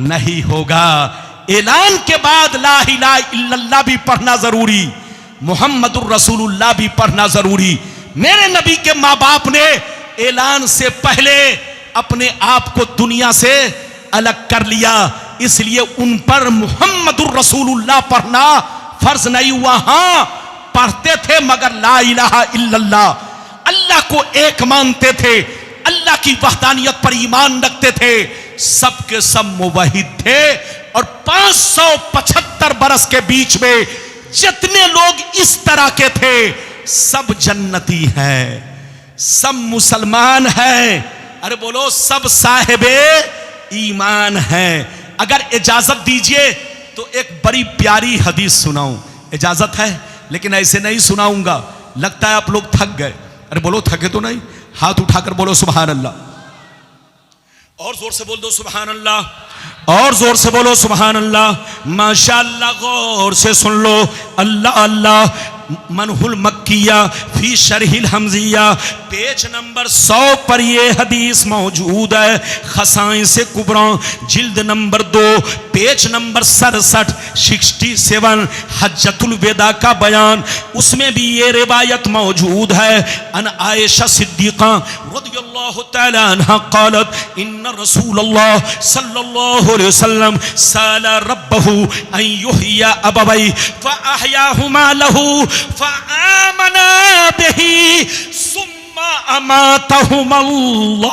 नहीं होगा। ऐलान के बाद ला इलाहा इल्लल्लाह भी पढ़ना जरूरी, मुहम्मदुर रसूलुल्लाह भी पढ़ना जरूरी। मेरे नबी के माँ बाप ने ऐलान से पहले अपने आप को दुनिया से अलग कर लिया, इसलिए उन पर मुहम्मदुर रसूलुल्लाह पढ़ना फर्ज नहीं हुआ। हाँ, पढ़ते थे मगर ला इलाहा इल्लल्लाह, अल्लाह को एक मानते थे, अल्लाह की वहदानियत पर ईमान रखते थे, सबके सब मुवहिद थे। और 575 बरस के बीच में जितने लोग इस तरह के थे सब जन्नती हैं, सब मुसलमान हैं। अरे बोलो सब साहिबे ईमान हैं। अगर इजाजत दीजिए तो एक बड़ी प्यारी हदीस सुनाऊं। इजाजत है लेकिन ऐसे नहीं सुनाऊंगा, लगता है आप लोग थक गए। अरे बोलो थके तो नहीं, हाथ उठाकर बोलो सुभान अल्लाह, और जोर से बोल दो सुभान अल्लाह, और जोर से बोलो सुभान अल्लाह। माशाअल्लाह, गौर से सुन लो। अल्लाह अल्लाह मनहुल मक्किया फी शरहिल हमजिया पेज नंबर 100 पर ये हदीस मौजूद है। खसाइन से कुबरा जिल्द नंबर 2 पेज नंबर 67 हज्जतुल वेदा का बयान, उसमें भी ये रिवायत मौजूद है। अन आयशा सिद्दीक़ा रज़ियल्लाहु तआला अन्हा क़ालत इन्न रसूलल्लाह सल्लल्लाहु अलैहि वसल्लम साला रब्बहु अन युहयिया अबवै फ़अहयाहुमा लहू फ़आमना बिही सुम्मा अमातहुमल्लाह।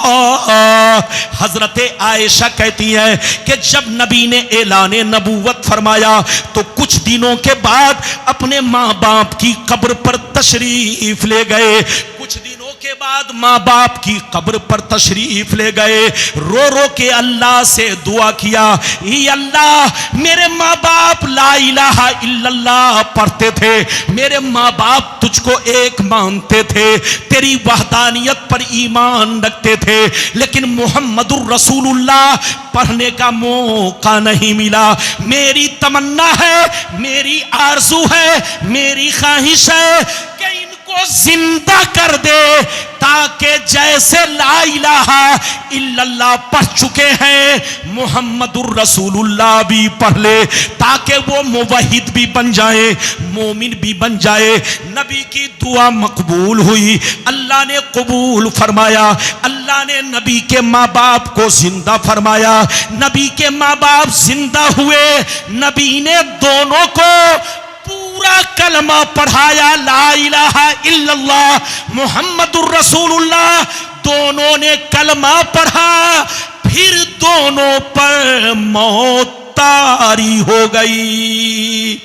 हजरत आयशा कहती है कि जब नबी ने ऐलाने नबूवत फरमाया तो कुछ दिनों के बाद अपने माँ बाप की कब्र पर तशरीफ ले गए। कुछ दिनों के बाद माँ बाप की कब्र पर तशरीफ ले गए, रो रो के अल्लाह से दुआ किया, ही अल्लाह मेरे माँ बाप ला इलाहा इल्लल्लाह पढ़ते थे, मेरे माँ बाप तुझको एक मानते थे, तेरी वहदानियत पर ईमान रखते थे, लेकिन मुहम्मदुर रसूलुल्लाह पढ़ने का मौका नहीं मिला। मेरी तमन्ना है, मेरी आरज़ू है, मेरी ख्वाहिश है कि इनको जिंदा कर दे ताकि जैसे ला इलाहा इल्लल्लाह पढ़ चुके हैं मुहम्मदुर रसूलुल्लाह भी पढ़ ले, ताकि वो मुवहिद भी बन जाए, मोमिन भी बन जाए। नबी की दुआ मकबूल हुई, अल्लाह ने कबूल फरमाया। अल्लाह ने नबी के माँ बाप को जिंदा फरमाया, नबी के माँ बाप जिंदा हुए। नबी ने दोनों को पूरा कलमा पढ़ाया, ला इलाहा इल्लल्लाह मुहम्मदुर रसूलुल्लाह, दोनों ने कलमा पढ़ा, फिर दोनों पर मौत तारी हो गई।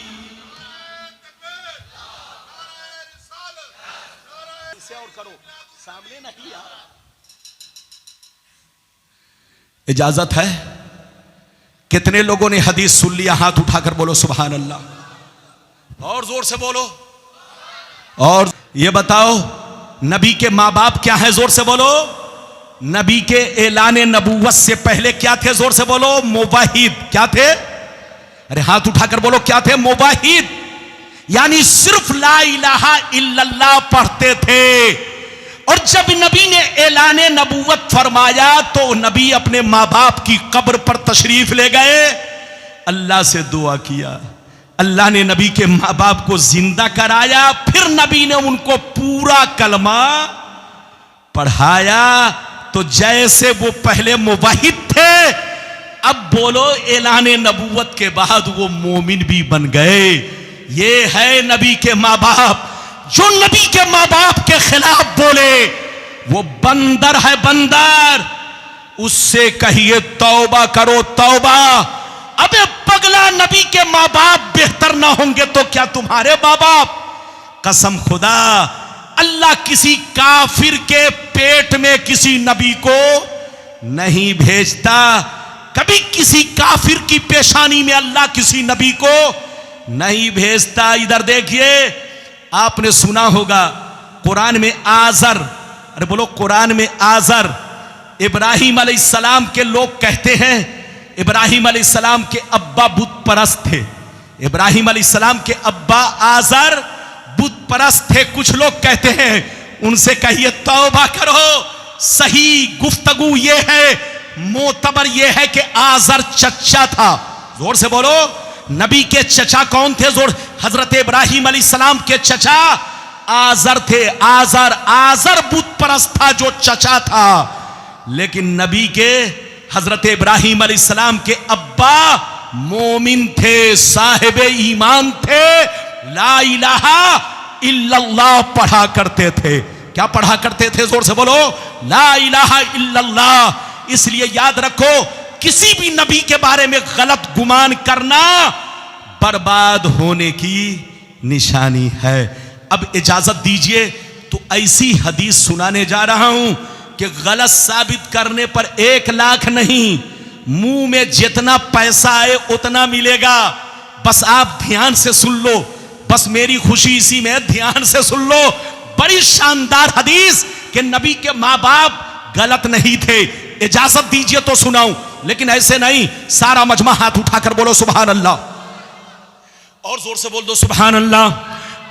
इजाजत है? कितने लोगों ने हदीस सुन लिया? हाथ उठाकर बोलो सुभान अल्लाह, और जोर से बोलो। और ये बताओ नबी के माँ बाप क्या है? जोर से बोलो। नबी के ऐलान नबूवत से पहले क्या थे? जोर से बोलो। मुवाहिद। क्या थे? अरे हाथ उठाकर बोलो क्या थे? मुवाहिद, यानी सिर्फ ला इलाहा इल्लल्लाह पढ़ते थे। और जब नबी ने ऐलान नबूवत फरमाया तो नबी अपने माँ बाप की कब्र पर तशरीफ ले गए, अल्लाह से दुआ किया, अल्लाह ने नबी के माँ बाप को जिंदा कराया, फिर नबी ने उनको पूरा कलमा पढ़ाया। तो जैसे वो पहले मुवाहिद थे, अब बोलो ऐलान नबूवत के बाद वो मोमिन भी बन गए। ये है नबी के माँ बाप। जो नबी के माँ बाप के खिलाफ बोले वो बंदर है, बंदर। उससे कहिए तौबा करो, तौबा। अबे पगला, नबी के माँ बाप बेहतर ना होंगे तो क्या तुम्हारे माँ बाप? कसम खुदा, अल्लाह किसी काफिर के पेट में किसी नबी को नहीं भेजता। कभी किसी काफिर की पेशानी में अल्लाह किसी नबी को नहीं भेजता। इधर देखिए, आपने सुना होगा कुरान में आजर, अरे बोलो कुरान में आजर, इब्राहिम अलैहिस्सलाम के लोग कहते हैं इब्राहिम अलैहिस्सलाम के अब्बा बुत परस्त थे। इब्राहिम अलैहिस्सलाम के अब्बा आजर बुत परस्त थे। कुछ लोग कहते हैं, उनसे कहिए तौबा करो। सही गुफ्तगू ये है, मोतबर ये है कि आजर चचा था। जोर से बोलो। नबी के चचा कौन थे? जोर। हजरत इब्राहिम अलैहिस्सलाम के चचा आजर थे। आजर बुत परस्त था जो चचा था, लेकिन नबी के हजरत इब्राहिम अलैहिस्सलाम के अब्बा मोमिन थे, साहिब ईमान थे, ला इलाहा इल्लल्लाह पढ़ा करते थे। क्या पढ़ा करते थे? जोर से बोलो। ला इलाहा इल्लल्लाह। इसलिए याद रखो, किसी भी नबी के बारे में गलत गुमान करना बर्बाद होने की निशानी है। अब इजाजत दीजिए तो ऐसी हदीस सुनाने जा रहा हूं कि गलत साबित करने पर 1 लाख नहीं, मुंह में जितना पैसा आए उतना मिलेगा। बस आप ध्यान से सुन लो, बस मेरी खुशी इसी में, ध्यान से सुन लो। बड़ी शानदार हदीस कि नबी के मां बाप गलत नहीं थे। इजाजत दीजिए तो सुनाऊं, लेकिन ऐसे नहीं। सारा मजमा हाथ उठाकर बोलो सुभान अल्लाह, और जोर से बोल दो सुभान अल्लाह,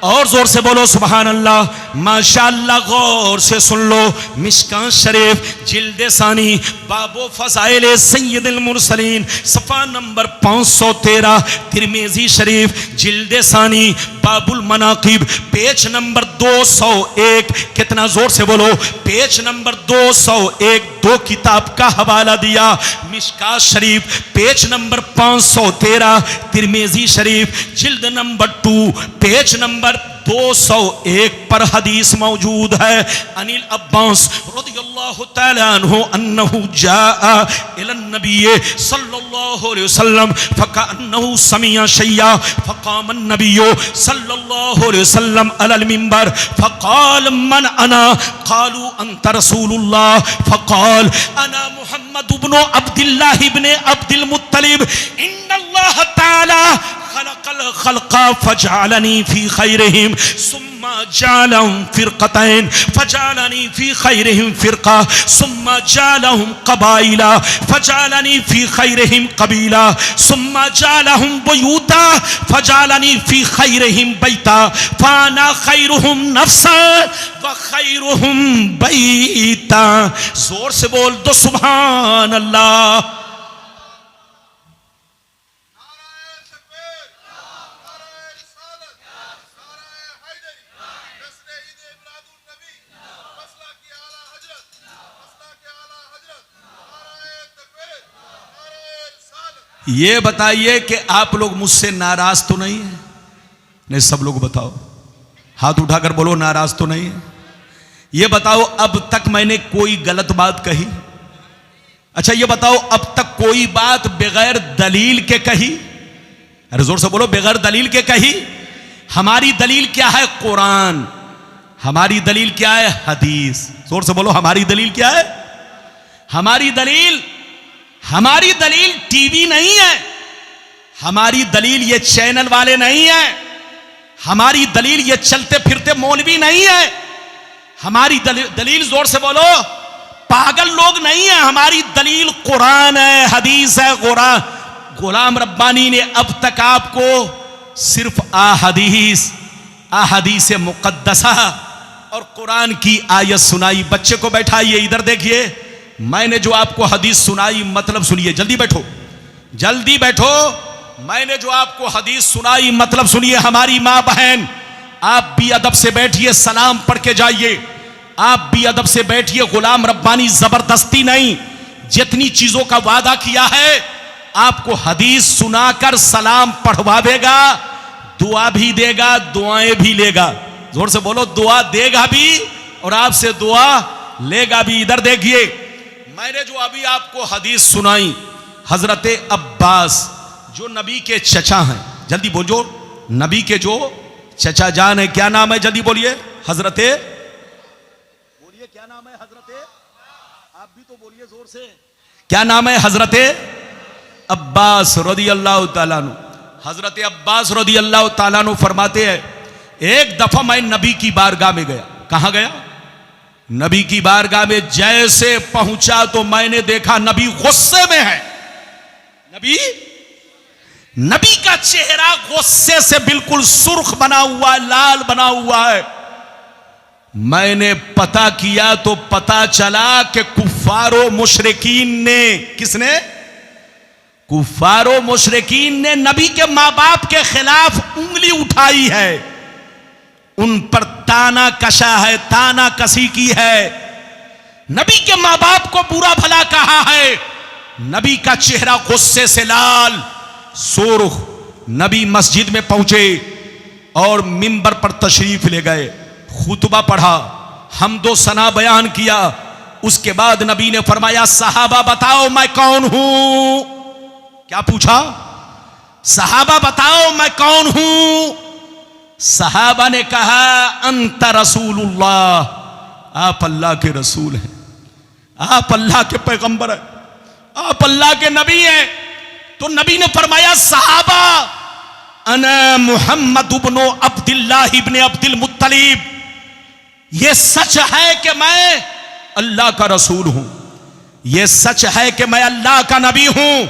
और जोर से बोलो सुभान अल्लाह। माशाअल्लाह, गौर से सुन लो। मिशकात शरीफ जिल्द सानी बाबो फज़ाइल सय्यदुल मुरसलीन सफ़ा नंबर 513, तिरमिज़ी शरीफ जिल्द सानी बाबुल मनाकिब पेज नंबर 201। कितना जोर से बोलो, पेज नंबर 201। 2 किताब का हवाला दिया, मिशकात शरीफ पेज नंबर 513, तिरमिज़ी शरीफ जिल्द नंबर 2 पेज नंबर 201 पर हदीस मौजूद है। अनिल अब्बास रज़ियल्लाहु तआला अन्हु अन्नहु जाअ इलन नबी सल्लल्लाहु अलैहि वसल्लम फकअन्नहु समिअ शय्या फक़ाम अन्नबी सल्लल्लाहु अलैहि वसल्लम अलल मिंबर फक़ाल मन अना क़ालू अंत रसूलुल्लाह फक़ाल अना मुहम्मद इब्न अब्दुल्लाह इब्न अब्दुल मुत्तलिब इन्नल्लाह तआला खलक़ल खल्क़ फजअलनी फी खैरिहिम सुम्मा जअलहुम फिरक़तैन फजअलनी फी खैरिहिम फिरक़ा सुम्मा जअलहुम क़बाइला फजअलनी फी खैरिहिम क़बीला सुम्मा जअलहुम बुयूता फजअलनी फी खैरिहिम बैता फाना खैरुहुम नफ्सा व खैरुहुम बैता। जोर से बोल दो सुभान अल्लाह। ये बताइए कि आप लोग मुझसे नाराज तो नहीं है? नहीं, सब लोग बताओ, हाथ उठाकर बोलो नाराज तो नहीं है। ये बताओ अब तक मैंने कोई गलत बात कही? अच्छा ये बताओ अब तक कोई बात बगैर दलील के कही? अरे जोर से बोलो, बगैर दलील के कही? हमारी दलील क्या है? कुरान। हमारी दलील क्या है? हदीस। जोर से बोलो, हमारी दलील क्या है? हमारी दलील टीवी नहीं है, हमारी दलील ये चैनल वाले नहीं है, हमारी दलील ये चलते फिरते मौलवी नहीं है, हमारी दलील जोर से बोलो पागल लोग नहीं है। हमारी दलील कुरान है, हदीस है। गुलाम रब्बानी ने अब तक आपको सिर्फ अहादीस मुक़द्दसा और कुरान की आयत सुनाई। बच्चे को बैठाइए, इधर देखिए, मैंने जो आपको हदीस सुनाई मतलब सुनिए, जल्दी बैठो, जल्दी बैठो। मैंने जो आपको हदीस सुनाई मतलब सुनिए। हमारी माँ बहन, आप भी अदब से बैठिए, सलाम पढ़ के जाइए। आप भी अदब से बैठिए। गुलाम रब्बानी जबरदस्ती नहीं, जितनी चीजों का वादा किया है आपको हदीस सुनाकर सलाम पढ़वावेगा, दुआ भी देगा, दुआएं भी लेगा। जोर से बोलो, दुआ देगा भी और आपसे दुआ लेगा भी। इधर देखिए, मैंने जो अभी आपको हदीस सुनाई, हजरत अब्बास जो नबी के चचा हैं, जल्दी बोलो, नबी के जो चचा जान है, क्या नाम है? जल्दी बोलिए। हजरत, बोलिए क्या नाम है? हजरत, आप भी तो बोलिए जोर से, क्या नाम है? हजरत अब्बास रज़ियल्लाहु ताला अन्हु। हजरत अब्बास रज़ियल्लाहु ताला अन्हु फरमाते हैं, एक दफा मैं नबी की बारगाह में गया। कहां गया? नबी की बारगाह में जैसे पहुंचा तो मैंने देखा नबी गुस्से में है। नबी का चेहरा गुस्से से बिल्कुल सुर्ख बना हुआ है, लाल बना हुआ है। मैंने पता किया तो पता चला कि कुफ्फारो मुशरिकीन ने, किसने? कुफ्फारो मुशरिकीन ने नबी के मां बाप के खिलाफ उंगली उठाई है, उन पर ताना कशा है, ताना कसी की है, नबी के मां बाप को बुरा भला कहा है। नबी का चेहरा गुस्से से लाल, सुर्ख। नबी मस्जिद में पहुंचे और मिंबर पर तशरीफ ले गए, खुतबा पढ़ा, हम्दो सना बयान किया। उसके बाद नबी ने फरमाया, सहाबा बताओ मैं कौन हूं? क्या पूछा? सहाबा बताओ मैं कौन हूं? सहाबा ने कहा अंत रसूलुल्लाह, आप अल्लाह के रसूल हैं, आप अल्लाह के पैगंबर हैं, आप अल्लाह के नबी हैं। तो नबी ने फरमाया सहाबा अना मुहम्मद इब्न अब्दुल्लाह इब्न अब्दुल मुत्तलिब, यह सच है कि मैं अल्लाह का रसूल हूं, यह सच है कि मैं अल्लाह का नबी हूं,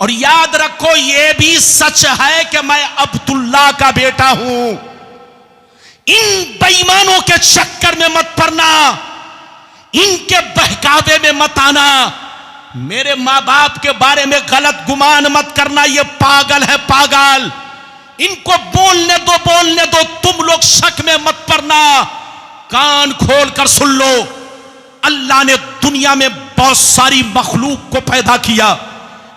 और याद रखो यह भी सच है कि मैं अब्दुल्लाह का बेटा हूं। इन बेईमानों के चक्कर में मत पड़ना, इनके बहकावे में मत आना, मेरे मां बाप के बारे में गलत गुमान मत करना, ये पागल है पागल, इनको बोलने दो, तुम लोग शक में मत पड़ना। कान खोल कर सुन लो, अल्लाह ने दुनिया में बहुत सारी मखलूक को पैदा किया,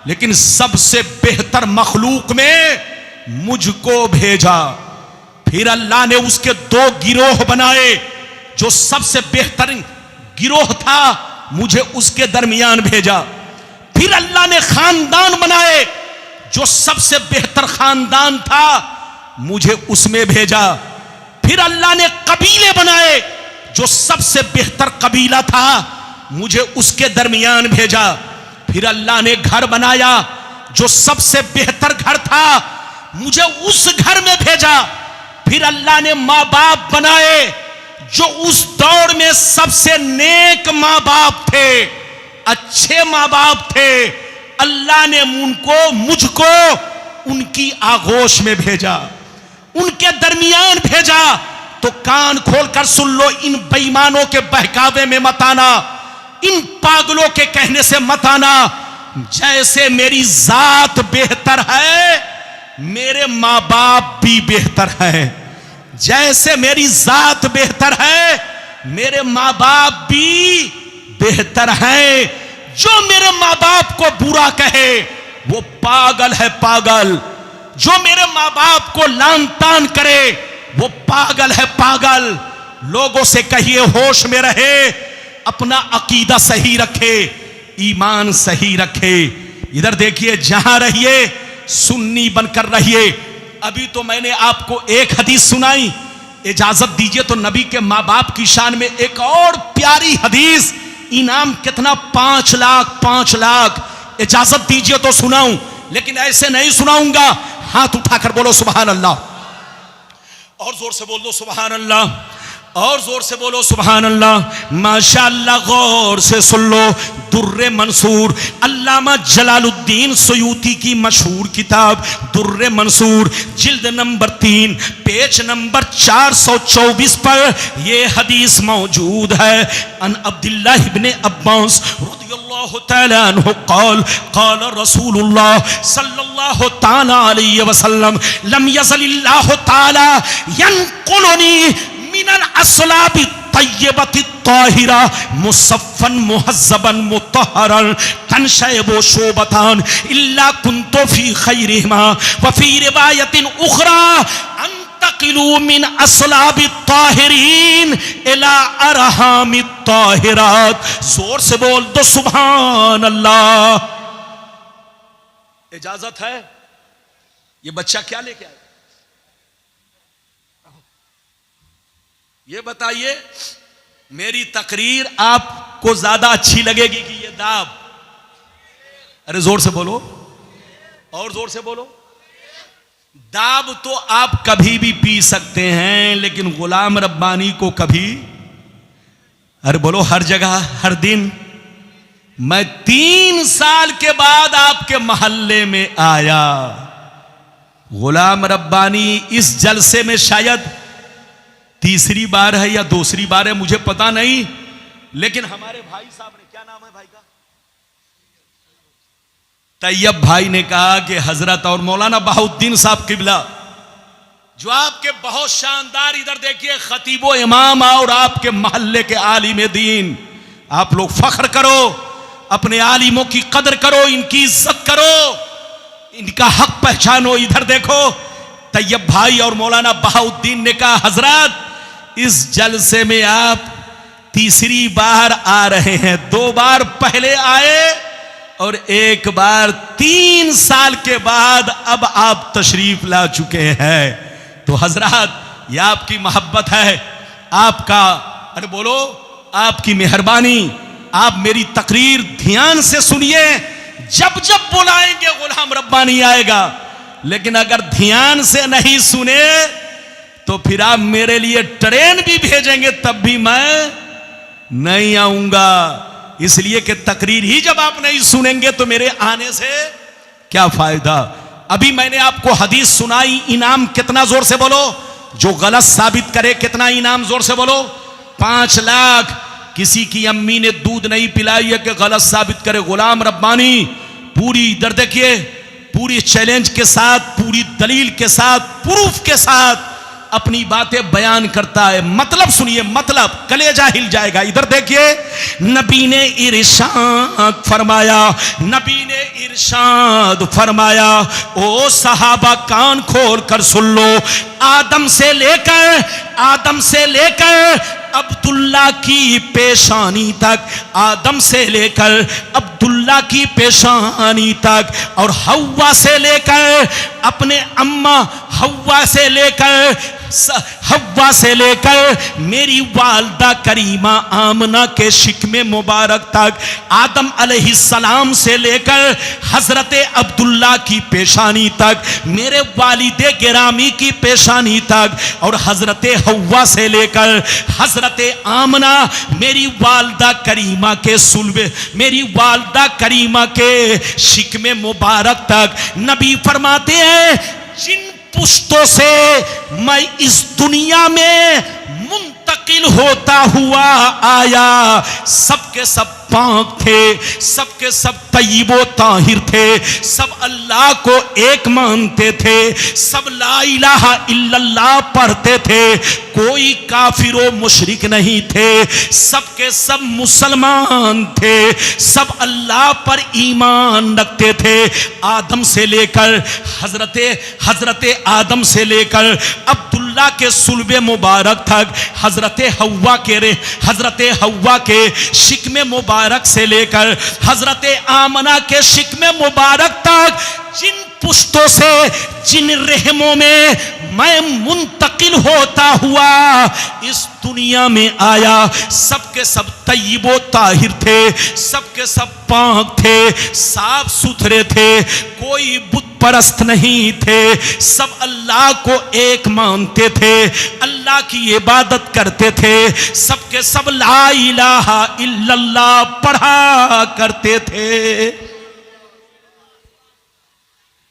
लेकिन सबसे बेहतर मखलूक में मुझको भेजा। फिर अल्लाह ने उसके दो गिरोह बनाए, जो सबसे बेहतरीन गिरोह था मुझे उसके दरमियान भेजा। फिर अल्लाह ने खानदान बनाए, जो सबसे बेहतर खानदान था मुझे उसमें भेजा। फिर अल्लाह ने कबीले बनाए, जो सबसे बेहतर कबीला था मुझे उसके दरमियान भेजा। फिर अल्लाह ने घर बनाया, जो सबसे बेहतर घर था मुझे उस घर में भेजा। फिर अल्लाह ने मां बाप बनाए, जो उस दौर में सबसे नेक मां बाप थे, अच्छे मां बाप थे, अल्लाह ने मुझको उनकी आगोश में भेजा, उनके दरमियान भेजा। तो कान खोलकर सुन लो, इन बेईमानों के बहकावे में मत आना, इन पागलों के कहने से मत आना। जैसे मेरी जात बेहतर है, मेरे मां बाप भी बेहतर है। जैसे मेरी जात बेहतर है, मेरे मां बाप भी बेहतर है। जो मेरे मां बाप को बुरा कहे वो पागल है पागल, जो मेरे मां बाप को लान तान करे वो पागल है पागल। लोगों से कहिए होश में रहे, अपना अकीदा सही रखे, ईमान सही रखे। इधर देखिए, जहां रहिए सुन्नी बनकर रहिए। अभी तो मैंने आपको एक हदीस सुनाई, इजाजत दीजिए तो नबी के मां बाप की शान में एक और प्यारी हदीस, इनाम कितना 5 लाख 5 लाख, इजाजत दीजिए तो सुनाऊं, लेकिन ऐसे नहीं सुनाऊंगा। हाथ उठाकर बोलो सुभान अल्लाह, और जोर से बोल दो सुभान अल्लाह, और जोर से बोलो सुभान अल्लाह। माशाअल्लाह, गौर से सुन लो, दुर्रे मंसूर, अल्लामा जलालुद्दीन सयूती की मशहूर किताब दुर्रे मंसूर, जिल्द नंबर 3 पेज नंबर 424 पर यह हदीस मौजूद है। अन अब्दुल्लाह इब्न अब्बास रज़ियल्लाहु तआला अन्हु क़ाल क़ाल रसूलुल्लाह सल्लल्लाहु तआला अलैहि वसल्लम लम यज़लिल्लाहु तआला यनक़ुलुनी मिनल अस्लाबि तय्यबति ताहिरा मुसफ़्फ़न मुहज़्ज़बन मुतहहरन तनशयबु शोबतान इल्ला कुन्तु फी खैरिहिमा व फी रिवायतिन उखरा अंतक़िलू मिन अस्लाबि ताहिरीन इला अरहामि ताहिरात। जोर से बोल दो सुभान अल्लाह। इजाजत है? ये बच्चा क्या लेके आया? ये बताइए, मेरी तकरीर आपको ज्यादा अच्छी लगेगी कि ये दाब? अरे जोर से बोलो, और जोर से बोलो। दाब तो आप कभी भी पी सकते हैं, लेकिन गुलाम रब्बानी को कभी, अरे बोलो, हर जगह हर दिन। मैं 3 साल के बाद आपके मोहल्ले में आया, गुलाम रब्बानी इस जलसे में शायद तीसरी बार है या दूसरी बार है, मुझे पता नहीं, लेकिन हमारे भाई साहब ने, क्या नाम है भाई का, तैयब भाई ने कहा कि हजरत और मौलाना बहाउद्दीन साहब किबला, जो आपके बहुत शानदार, इधर देखिए, खतीबो इमाम और आपके मोहल्ले के आलिम दीन, आप लोग फख्र करो, अपने आलिमों की कदर करो, इनकी इज्जत करो, इनका हक पहचानो। इधर देखो, तैयब भाई और मौलाना बहाउद्दीन ने कहा हजरत इस जलसे में आप तीसरी बार आ रहे हैं, 2 बार पहले आए और 1 बार 3 साल के बाद अब आप तशरीफ ला चुके हैं। तो हजरत ये आपकी मोहब्बत है, आपका, अरे बोलो, आपकी मेहरबानी। आप मेरी तकरीर ध्यान से सुनिए, जब जब बुलाएंगे गुलाम रब्बानी आएगा, लेकिन अगर ध्यान से नहीं सुने तो फिर आप मेरे लिए ट्रेन भी भेजेंगे तब भी मैं नहीं आऊंगा। इसलिए कि तकरीर ही जब आप नहीं सुनेंगे तो मेरे आने से क्या फायदा। अभी मैंने आपको हदीस सुनाई, इनाम कितना, जोर से बोलो, जो गलत साबित करे कितना इनाम, जोर से बोलो, 5 लाख। किसी की अम्मी ने दूध नहीं पिलाई है कि गलत साबित करे। गुलाम रब्बानी पूरी, इधर देखिए, पूरी चैलेंज के साथ, पूरी दलील के साथ, प्रूफ के साथ अपनी बातें बयान करता है। मतलब सुनिए, मतलब कलेजा हिल जाएगा। इधर देखिए, नबी ने इरशाद फरमाया, नबी ने इरशाद फरमाया, ओ सहाबा कान खोल कर सुन लो, आदम से लेकर अब्दुल्ला की पेशानी तक, आदम से लेकर अब्दुल्ला की पेशानी तक, और हव्वा से लेकर अपने अम्मा हव्वा से लेकर मेरी वालदा करीमा आमना के शिकमे मुबारक तक, आदम अलैहिस्सलाम से लेकर हजरत अब्दुल्ला की पेशानी तक, मेरे वालिदे गिरामी की पेशानी तक, और हजरत हव्वा से लेकर हजरत आमना मेरी वालदा करीमा के सुल्बे, मेरी वालदा करीमा के शिकमे मुबारक तक, नबी फरमाते हैं, जिन पुश्तों से मैं इस दुनिया में मुंतकिल होता हुआ आया, सबके सब पाक थे, सबके सब तय्यिबो ताहिर थे, सब अल्लाह को एक मानते थे, सब ला इलाहा इल्लल्लाह पढ़ते थे, कोई काफिर मुशरिक नहीं थे, सबके सब मुसलमान थे, सब अल्लाह पर ईमान रखते थे। आदम से लेकर हजरत आदम से लेकर अब्दुल्ला के सुल्बे मुबारक तक, हजरत हव्वा के शिकमे मुबारक से लेकर हजरत आमना के शिकमे मुबारक तक, जिन पुश्तों से, जिन रहमों में मैं मुंतकिल होता हुआ इस दुनिया में आया, सबके सब तय्यिबो ताहिर थे, सबके सब पाक थे, साफ सुथरे थे, कोई बुत परस्त नहीं थे, सब अल्लाह को एक मानते थे, अल्लाह की इबादत करते थे, सबके सब ला इलाहा इल्लल्लाह पढ़ा करते थे।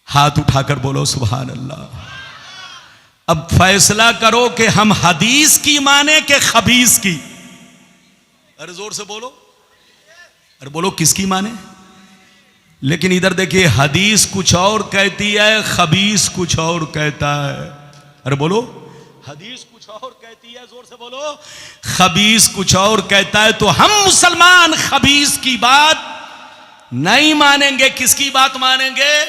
हाथ उठाकर बोलो सुभान अल्लाह। अब फैसला करो कि हम हदीस की माने के खबीस की। अरे जोर से बोलो, अरे बोलो किसकी माने। लेकिन इधर देखिए, हदीस कुछ और कहती है, खबीस कुछ और कहता है। अरे बोलो, हदीस कुछ और कहती है, जोर से बोलो, खबीस कुछ और कहता है। तो हम मुसलमान खबीस की बात नहीं मानेंगे, किसकी बात मानेंगे?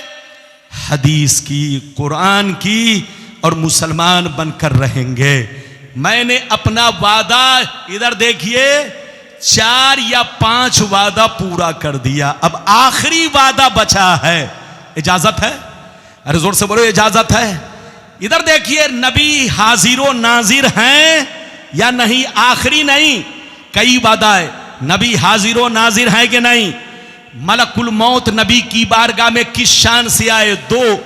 हदीस की, कुरान की, और मुसलमान बनकर रहेंगे। मैंने अपना वादा, इधर देखिए, 4 या 5 वादा पूरा कर दिया, अब आखिरी वादा बचा है। इजाजत है? अरे जोर से बोलो, इजाजत है? इधर देखिए, नबी हाजिरो नाजिर हैं या नहीं? आखिरी नहीं, कई वादा है। नबी हाजिरो नाजिर हैं कि नहीं? मलकुल मौत नबी की बारगाह में किस शान से आए? 2।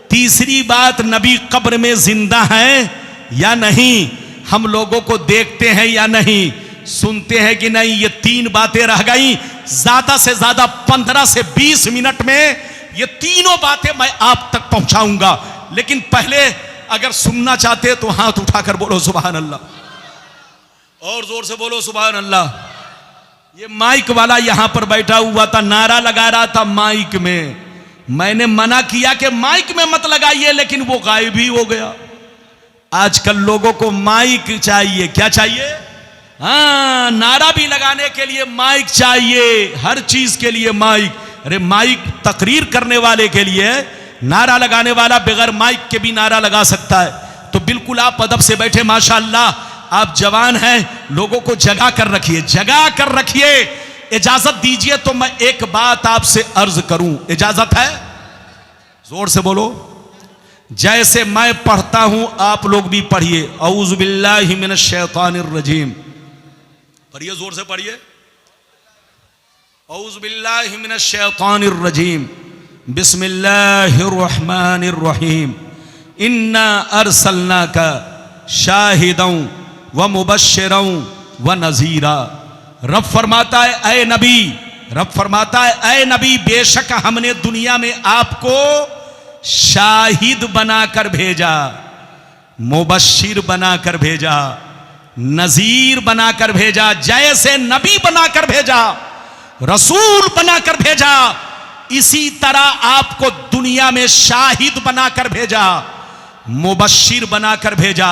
तीसरी बात, नबी कब्र में जिंदा हैं या नहीं? हम लोगों को देखते हैं या नहीं? सुनते हैं कि नहीं? ये 3 बातें रह गई। ज्यादा से ज्यादा 15 से 20 मिनट में ये तीनों बातें मैं आप तक पहुंचाऊंगा। लेकिन पहले अगर सुनना चाहते तो हाथ उठाकर बोलो सुभान अल्लाह, और जोर से बोलो सुभान अल्लाह। ये माइक वाला यहां पर बैठा हुआ था, नारा लगा रहा था माइक में। मैंने मना किया कि माइक में मत लगाइए, लेकिन वो गायब ही हो गया। आजकल लोगों को माइक चाहिए। क्या चाहिए? हाँ, नारा भी लगाने के लिए माइक चाहिए, हर चीज के लिए माइक। अरे माइक तकरीर करने वाले के लिए, नारा लगाने वाला बगैर माइक के भी नारा लगा सकता है। तो बिल्कुल आप अदब से बैठे, माशाअल्लाह आप जवान हैं, लोगों को जगा कर रखिए, जगा कर रखिए। इजाजत दीजिए तो मैं एक बात आपसे अर्ज करूं, इजाजत है? जोर से बोलो, जैसे मैं पढ़ता हूं आप लोग भी पढ़िए। औज़ु बिल्लाहि मिनश शैतानिर रजीम, पढ़िए, जोर से पढ़िए। औज़ु बिल्लाहि मिनश शैतानिर रजीम, बिस्मिल्लाहिर रहमानिर रहीम, इन्ना अरसलनाका शाहिदन व मुबश्शिरन व नज़ीरा। रब फरमाता है ऐ नबी, रब फरमाता है ऐ नबी, बेशक हमने दुनिया में आपको शाहिद बनाकर भेजा, मुबश्शिर बनाकर भेजा, नजीर बनाकर भेजा। जैसे नबी बनाकर भेजा, रसूल बनाकर भेजा, इसी तरह आपको दुनिया में शाहिद बनाकर भेजा, मुबश्शिर बनाकर भेजा,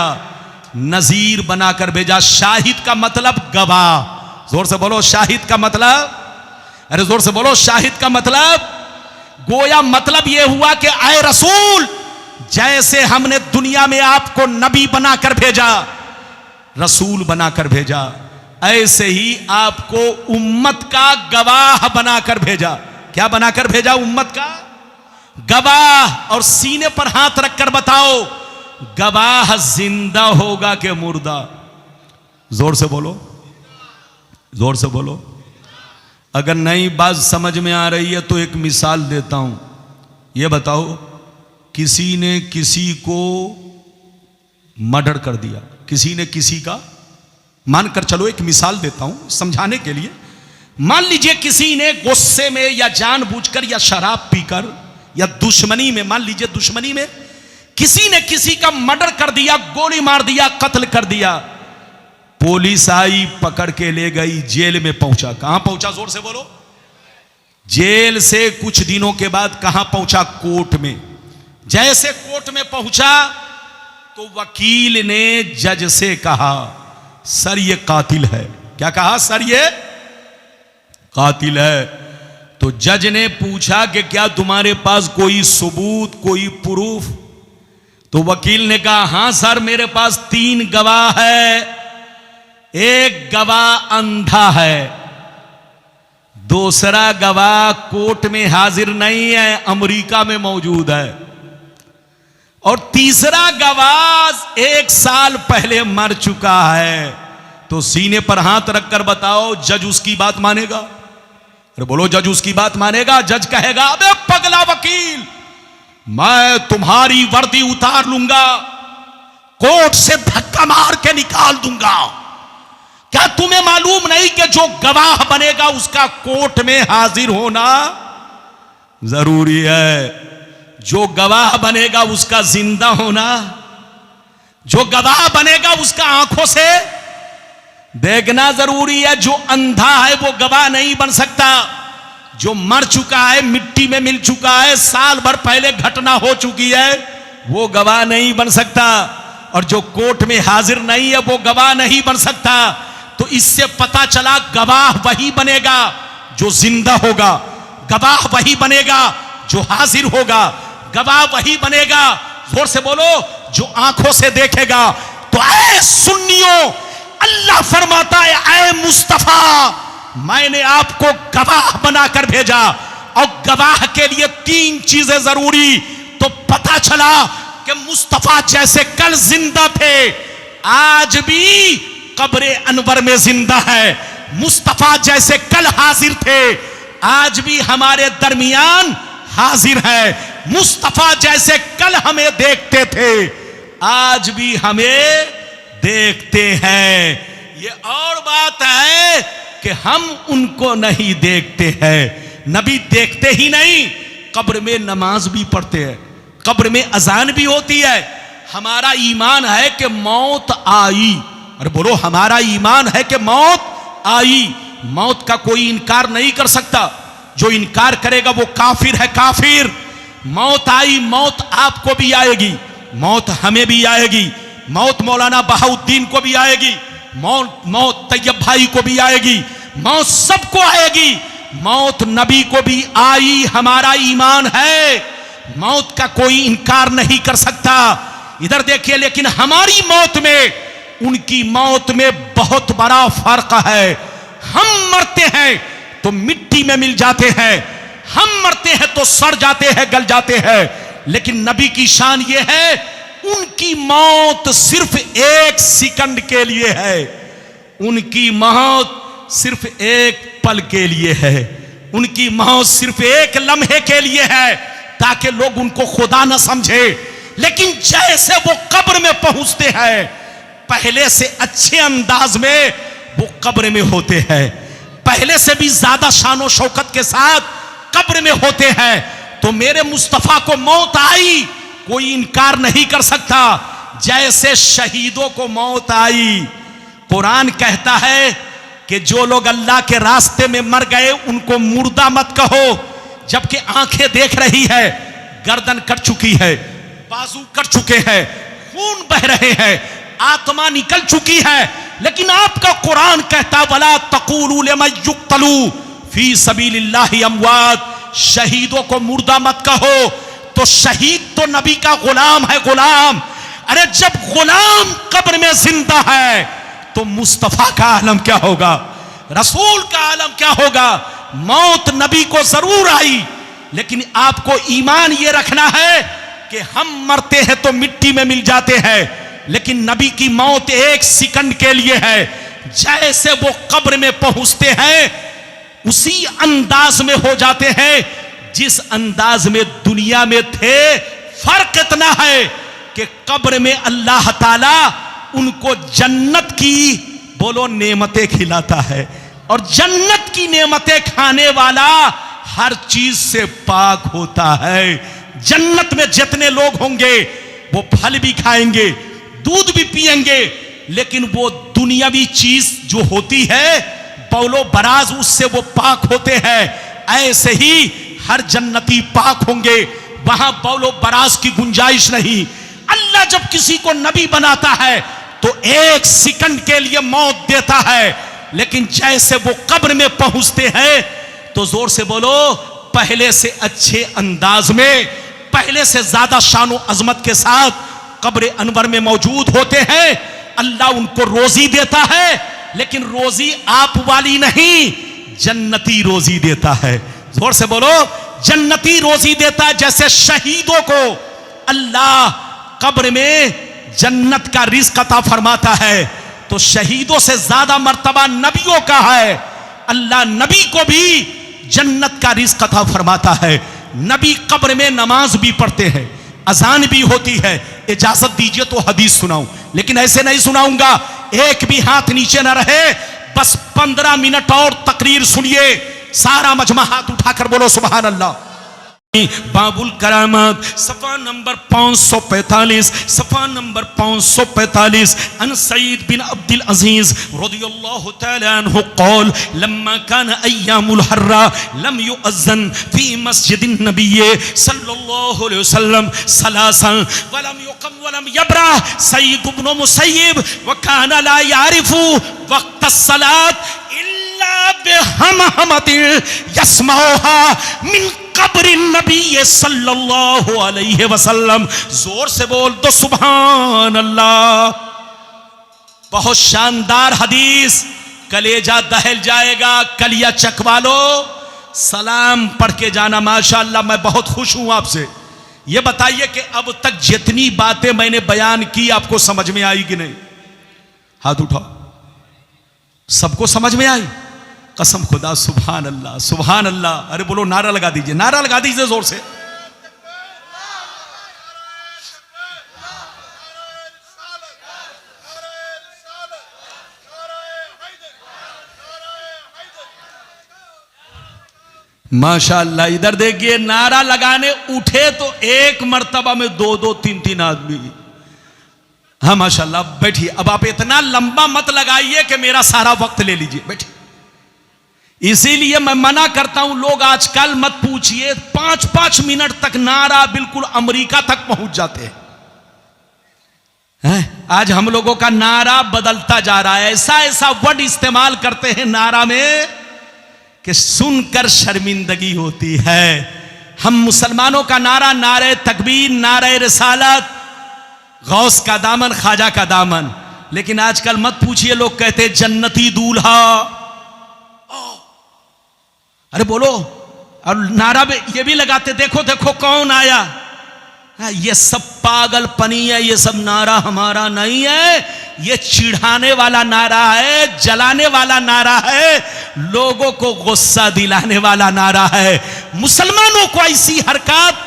नजीर बनाकर भेजा। शाहिद का मतलब गवाह। जोर से बोलो शाहिद का मतलब, अरे जोर से बोलो शाहिद का मतलब। गोया मतलब यह हुआ कि आए रसूल, जैसे हमने दुनिया में आपको नबी बनाकर भेजा, रसूल बनाकर भेजा, ऐसे ही आपको उम्मत का गवाह बनाकर भेजा। क्या बनाकर भेजा? उम्मत का गवाह। और सीने पर हाथ रखकर बताओ, गवाह जिंदा होगा कि मुर्दा? जोर से बोलो, जोर से बोलो। अगर नई बात समझ में आ रही है तो एक मिसाल देता हूं। यह बताओ, किसी ने किसी को मर्डर कर दिया, किसी ने किसी का, मानकर चलो एक मिसाल देता हूं समझाने के लिए। मान लीजिए किसी ने गुस्से में या जानबूझकर या शराब पीकर या दुश्मनी में, मान लीजिए दुश्मनी में किसी ने किसी का मर्डर कर दिया, गोली मार दिया, कत्ल कर दिया। पुलिस आई, पकड़ के ले गई, जेल में पहुंचा। कहां पहुंचा? जोर से बोलो। जेल से कुछ दिनों के बाद कहां पहुंचा? कोर्ट में। जैसे कोर्ट में पहुंचा तो वकील ने जज से कहा, सर ये कातिल है। क्या कहा? सर ये कातिल है। तो जज ने पूछा कि क्या तुम्हारे पास कोई सबूत, कोई प्रूफ? तो वकील ने कहा, हां सर, मेरे पास 3 गवाह है। एक गवाह अंधा है, दूसरा गवाह कोर्ट में हाजिर नहीं है, अमेरिका में मौजूद है, और तीसरा गवाह 1 साल पहले मर चुका है। तो सीने पर हाथ रखकर बताओ, जज उसकी बात मानेगा? अरे बोलो, जज उसकी बात मानेगा? जज कहेगा, अबे पगला वकील, मैं तुम्हारी वर्दी उतार लूंगा, कोर्ट से धक्का मार के निकाल दूंगा। क्या तुम्हें मालूम नहीं कि जो गवाह बनेगा उसका कोर्ट में हाजिर होना जरूरी है? जो गवाह बनेगा उसका जिंदा होना, जो गवाह बनेगा उसका आंखों से देखना जरूरी है। जो अंधा है वो गवाह नहीं बन सकता। जो मर चुका है, मिट्टी में मिल चुका है, साल भर पहले घटना हो चुकी है, वो गवाह नहीं बन सकता। और जो कोर्ट में हाजिर नहीं है वो गवाह नहीं बन सकता। तो इससे पता चला गवाह वही बनेगा जो जिंदा होगा, गवाह वही बनेगा जो हाजिर होगा, गवाह वही बनेगा, जोर से बोलो, जो आंखों से देखेगा। तो ऐ सुन्नियों, अल्लाह फरमाता है, ऐ मुस्तफा, मैंने आपको गवाह बनाकर भेजा। और गवाह के लिए 3 चीजें जरूरी। तो पता चला कि मुस्तफा जैसे कल जिंदा थे, आज भी कब्रे अनवर में जिंदा है। मुस्तफा जैसे कल हाजिर थे, आज भी हमारे दरमियान हाजिर है। मुस्तफा जैसे कल हमें देखते थे, आज भी हमें देखते हैं। ये और बात है कि हम उनको नहीं देखते हैं। नबी देखते ही नहीं, कब्र में नमाज भी पढ़ते हैं, कब्र में अजान भी होती है। हमारा ईमान है कि मौत आई। अरे बोलो, हमारा ईमान है कि मौत आई। मौत का कोई इनकार नहीं कर सकता। जो इनकार करेगा वो काफिर है, काफिर। मौत आई, मौत आपको भी आएगी, मौत हमें भी आएगी, मौत मौलाना बहाउद्दीन को भी आएगी, मौत तैयब भाई को भी आएगी, मौत सबको आएगी। मौत नबी को भी आई, हमारा ईमान है। मौत का कोई इनकार नहीं कर सकता। इधर देखिए, लेकिन हमारी मौत में उनकी मौत में बहुत बड़ा फर्क है। हम मरते हैं तो मिट्टी में मिल जाते हैं, हम मरते हैं तो सड़ जाते हैं, गल जाते हैं, लेकिन नबी की शान ये है, उनकी मौत सिर्फ 1 सेकंड के लिए है, उनकी मौत सिर्फ 1 पल के लिए है, उनकी मौत सिर्फ 1 लम्हे के लिए है, ताकि लोग उनको खुदा न समझे। लेकिन जैसे वो कब्र में पहुंचते हैं, पहले से अच्छे अंदाज में वो कब्र में होते हैं, पहले से भी ज्यादा शान और शौकत के साथ कब्र में होते हैं। तो मेरे मुस्तफा को मौत आई, कोई इनकार नहीं कर सकता, जैसे शहीदों को मौत आई। कुरान कहता है कि जो लोग अल्लाह के रास्ते में मर गए उनको मुर्दा मत कहो, जबकि आंखें देख रही है, गर्दन कट चुकी है, बाजू कट चुके हैं, खून बह रहे हैं, आत्मा निकल चुकी है। लेकिन आपका कुरान कहता वला तक़ूलू लिमन युक़्तलू फी सबीलिल्लाहि अमवात, शहीदों को मुर्दा मत कहो। तो शहीद तो नबी का गुलाम है, गुलाम। अरे जब गुलाम कब्र में जिंदा है तो मुस्तफा का आलम क्या होगा, रसूल का आलम क्या होगा। मौत नबी को जरूर आई, लेकिन आपको ईमान यह रखना है कि हम मरते हैं तो मिट्टी में मिल जाते हैं, लेकिन नबी की मौत 1 सेकंड के लिए है। जैसे वो कब्र में पहुंचते हैं उसी अंदाज में हो जाते हैं जिस अंदाज में दुनिया में थे। फर्क इतना है कि कब्र में अल्लाह ताला उनको जन्नत की बोलो नेमतें खिलाता है, और जन्नत की नेमतें खाने वाला हर चीज से पाक होता है। जन्नत में जितने लोग होंगे वो फल भी खाएंगे, दूध भी पिएंगे, लेकिन वो दुनियावी चीज जो होती है बौलो बराज, उससे वो पाक होते हैं। ऐसे ही हर जन्नती पाक होंगे, वहां बौलो बराज की गुंजाइश नहीं। अल्लाह जब किसी को नबी बनाता है तो 1 सेकंड के लिए मौत देता है, लेकिन जैसे वो कब्र में पहुंचते हैं तो जोर से बोलो, पहले से अच्छे अंदाज में, पहले से ज्यादा शान और अजमत के साथ कब्र अनवर में मौजूद होते हैं। अल्लाह उनको रोजी देता है, लेकिन रोजी आप वाली नहीं, जन्नती रोजी देता है। जोर से बोलो, जन्नती रोजी देता है। जैसे शहीदों को अल्लाह कब्र में जन्नत का रिज़्क़ अता फरमाता है, तो शहीदों से ज्यादा मर्तबा नबियों का है। अल्लाह नबी को भी जन्नत का रिज़्क़ अता फरमाता है। नबी कब्र में नमाज भी पढ़ते हैं, अजान भी होती है। इजाजत दीजिए तो हदीस सुनाऊं, लेकिन ऐसे नहीं सुनाऊंगा, एक भी हाथ नीचे ना रहे। बस 15 मिनट और तकरीर सुनिए, सारा मजमा हाथ उठाकर बोलो सुभान अल्लाह। बाबुल करामत सफा नंबर 545, सफा नंबर 545। अन सईद बिन अब्दुल अजीज रज़ियल्लाहु तआला अन्हु क़ाल लम्मा कान अय्यामुल हर्रा लम युअज़्ज़न फी मस्जिदिन नबिय्य सल्लल्लाहु अलैहि वसल्लम सलासन वलम युक़म वलम यब्रा सईद इब्न मुसय्यब व कान ला यारिफु वक्त अस्सलात इल्ला बिहमहमतिन यस्माउहा मिन कब्र नबी सल्लल्लाहु अलैहि वसल्लम। जोर से बोल दो सुभान अल्लाह। बहुत शानदार हदीस, कलेजा दहल जाएगा, कलिया चकवा लो, सलाम पढ़ के जाना। माशाअल्लाह, मैं बहुत खुश हूं आपसे। ये बताइए कि अब तक जितनी बातें मैंने बयान की आपको समझ में आई कि नहीं? हाथ उठाओ, सबको समझ में आई? कसम खुदा, सुभान अल्लाह, सुभान अल्लाह। अरे बोलो, नारा लगा दीजिए, नारा लगा दीजिए जोर से। माशाअल्लाह, इधर देखिए, नारा लगाने उठे तो एक मर्तबा में 2-2, 3-3 आदमी। हाँ माशाअल्लाह, बैठिए। अब आप इतना लंबा मत लगाइए कि मेरा सारा वक्त ले लीजिए, बैठिए। इसीलिए मैं मना करता हूं, लोग आजकल मत पूछिए, 5-5 मिनट तक नारा बिल्कुल अमेरिका तक पहुंच जाते हैं। आज हम लोगों का नारा बदलता जा रहा है, ऐसा ऐसा वर्ड इस्तेमाल करते हैं नारा में कि सुनकर शर्मिंदगी होती है। हम मुसलमानों का नारा नारे तकबीर, नारे रिसालत, गौस का दामन, ख्वाजा का दामन। लेकिन आजकल मत पूछिए, लोग कहते हैं जन्नती दूल्हा। अरे बोलो, और नारा में ये भी लगाते, देखो देखो कौन आया। ये सब पागलपनी है, ये सब नारा हमारा नहीं है, ये चिढ़ाने वाला नारा है, जलाने वाला नारा है, लोगों को गुस्सा दिलाने वाला नारा है। मुसलमानों को ऐसी हरकत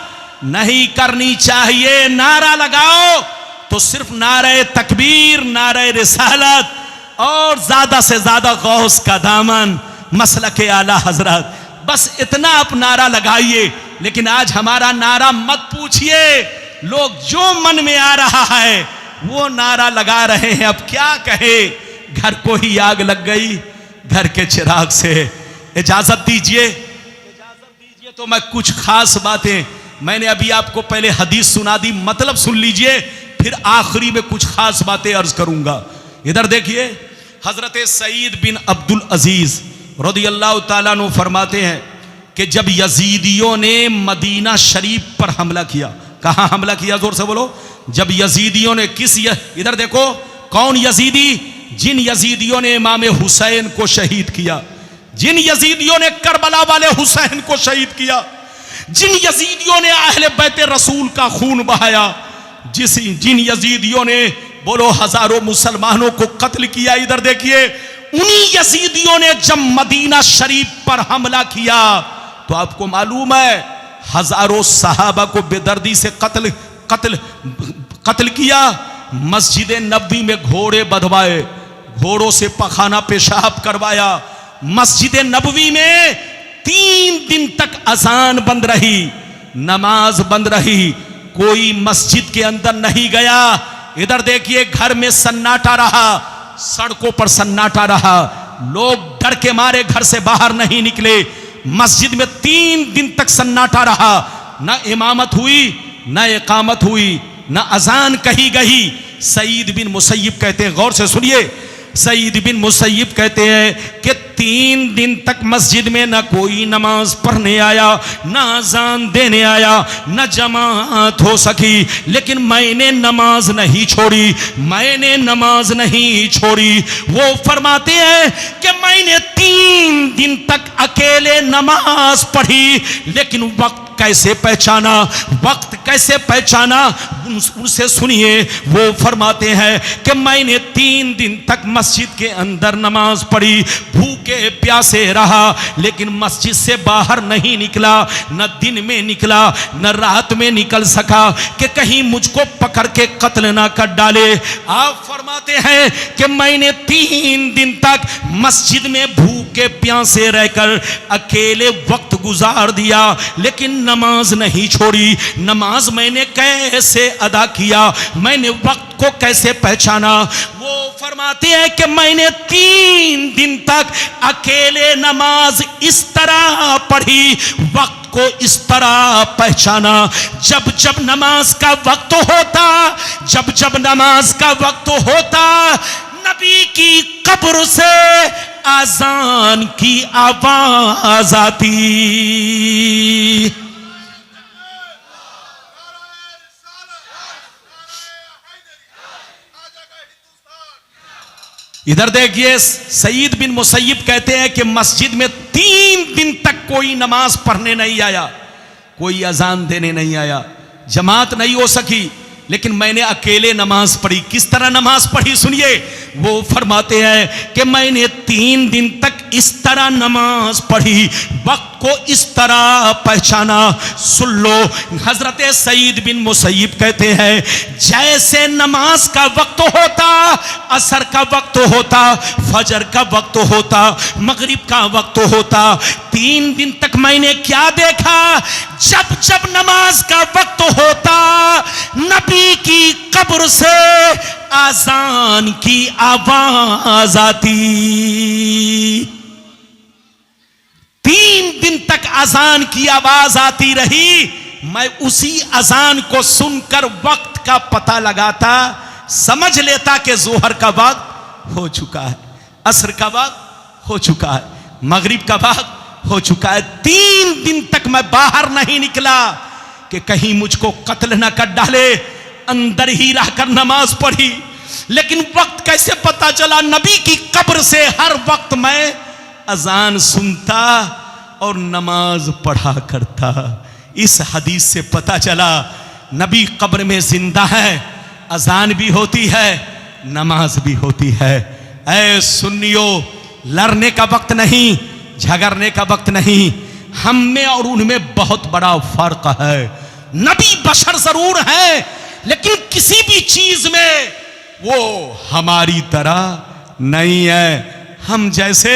नहीं करनी चाहिए। नारा लगाओ तो सिर्फ नारे तकबीर, नारे रिसालत और ज्यादा से ज्यादा गौस का दामन, मसलके आला हजरत, बस इतना आप नारा लगाइए। लेकिन आज हमारा नारा मत पूछिए, लोग जो मन में आ रहा है वो नारा लगा रहे हैं। अब क्या कहे, घर को ही आग लग गई घर के चिराग से। इजाजत दीजिए तो मैं कुछ खास बातें, मैंने अभी आपको पहले हदीस सुना दी, मतलब सुन लीजिए, फिर आखिरी में कुछ खास बातें अर्ज करूंगा। इधर देखिए, हजरत सईद बिन अब्दुल अजीज रदियल्लाहु ताला अन्हु फरमाते हैं कि जब यजीदियों ने मदीना शरीफ पर हमला किया, कहां हमला किया, जोर से बोलो। जब यजीदियों ने इधर देखो, कौन यजीदी? जिन यजीदियों ने इमाम हुसैन को शहीद किया, जिन यजीदियों ने करबला वाले हुसैन को शहीद किया, जिन यजीदियों ने अहले बैत रसूल का खून बहाया, जिन यजीदियों ने बोलो हजारों मुसलमानों को कत्ल किया। इधर देखिए, उन्हीं यजीदियों ने जब मदीना शरीफ पर हमला किया तो आपको मालूम है हजारों सहाबा को बेदर्दी से कत्ल किया। मस्जिद नबवी में घोड़े बंधवाए, घोड़ों से पखाना पेशाब करवाया। मस्जिद नबवी में 3 दिन तक अजान बंद रही, नमाज बंद रही, कोई मस्जिद के अंदर नहीं गया। इधर देखिए, घर में सन्नाटा रहा, सड़कों पर सन्नाटा रहा, लोग डर के मारे घर से बाहर नहीं निकले। मस्जिद में 3 दिन तक सन्नाटा रहा, न इमामत हुई, न इकामत हुई, न अजान कही गई। सईद बिन मुसय्यिब कहते हैं, गौर से सुनिए, सईद बिन मुसय्यिब कहते हैं कि 3 दिन तक मस्जिद में न कोई नमाज पढ़ने आया, न अजान देने आया, न जमात हो सकी, लेकिन मैंने नमाज नहीं छोड़ी, मैंने नमाज नहीं छोड़ी। वो फरमाते हैं कि मैंने 3 दिन तक अकेले नमाज पढ़ी, लेकिन वक्त कैसे पहचाना, वक्त कैसे पहचाना, उनसे सुनिए। वो फरमाते हैं कि मैंने 3 दिन तक मस्जिद के अंदर नमाज पढ़ी, भूखे प्यासे रहा, लेकिन मस्जिद से बाहर नहीं निकला, न दिन में निकला न रात में निकल सका कि कहीं मुझको पकड़ के कत्ल ना कर डाले। आप फरमाते हैं कि मैंने 3 दिन तक मस्जिद में भूखे प्यासे रहकर अकेले वक्त गुजार दिया, लेकिन नमाज नहीं छोड़ी। नमाज मैंने कैसे अदा किया, मैंने वक्त को कैसे पहचाना? वो फरमाते हैं कि मैंने 3 दिन तक अकेले नमाज इस तरह पढ़ी, वक्त को इस तरह पहचाना। जब जब नमाज का वक्त होता, जब जब नमाज का वक्त होता, नबी की कब्र से आजान की आवाज आती। इधर देखिए, सईद बिन मुसय्यिब कहते हैं कि मस्जिद में 3 दिन तक कोई नमाज पढ़ने नहीं आया, कोई अजान देने नहीं आया, जमात नहीं हो सकी, लेकिन मैंने अकेले नमाज पढ़ी। किस तरह नमाज पढ़ी सुनिए। वो फरमाते हैं कि मैंने 3 दिन तक इस तरह नमाज पढ़ी, वक्त को इस तरह पहचाना। सुन लो, हजरत सईद बिन मुसय्यिब कहते हैं, जैसे नमाज का वक्त होता, असर का वक्त होता, फजर का वक्त होता, मगरिब का वक्त होता, 3 दिन तक मैंने क्या देखा? जब जब नमाज का वक्त होता, नबी की कब्र से आजान की आवाज आती। 3 दिन तक अजान की आवाज आती रही। मैं उसी अजान को सुनकर वक्त का पता लगाता, समझ लेता कि जोहर का वक्त हो चुका है, असर का वक्त हो चुका है, मगरिब का वक्त हो चुका है। 3 दिन तक मैं बाहर नहीं निकला कि कहीं मुझको कत्ल ना कर डाले। अंदर ही रहकर नमाज पढ़ी, लेकिन वक्त कैसे पता चला? नबी की कब्र से हर वक्त मैं अजान सुनता और नमाज पढ़ा करता। इस हदीस से पता चला नबी कब्र में जिंदा है, अजान भी होती है, नमाज भी होती है। ऐ सुन्नियों, लड़ने का वक्त नहीं, झगड़ने का वक्त नहीं। हम में और उनमें बहुत बड़ा फर्क है। नबी बशर जरूर है, लेकिन किसी भी चीज में वो हमारी तरह नहीं है, हम जैसे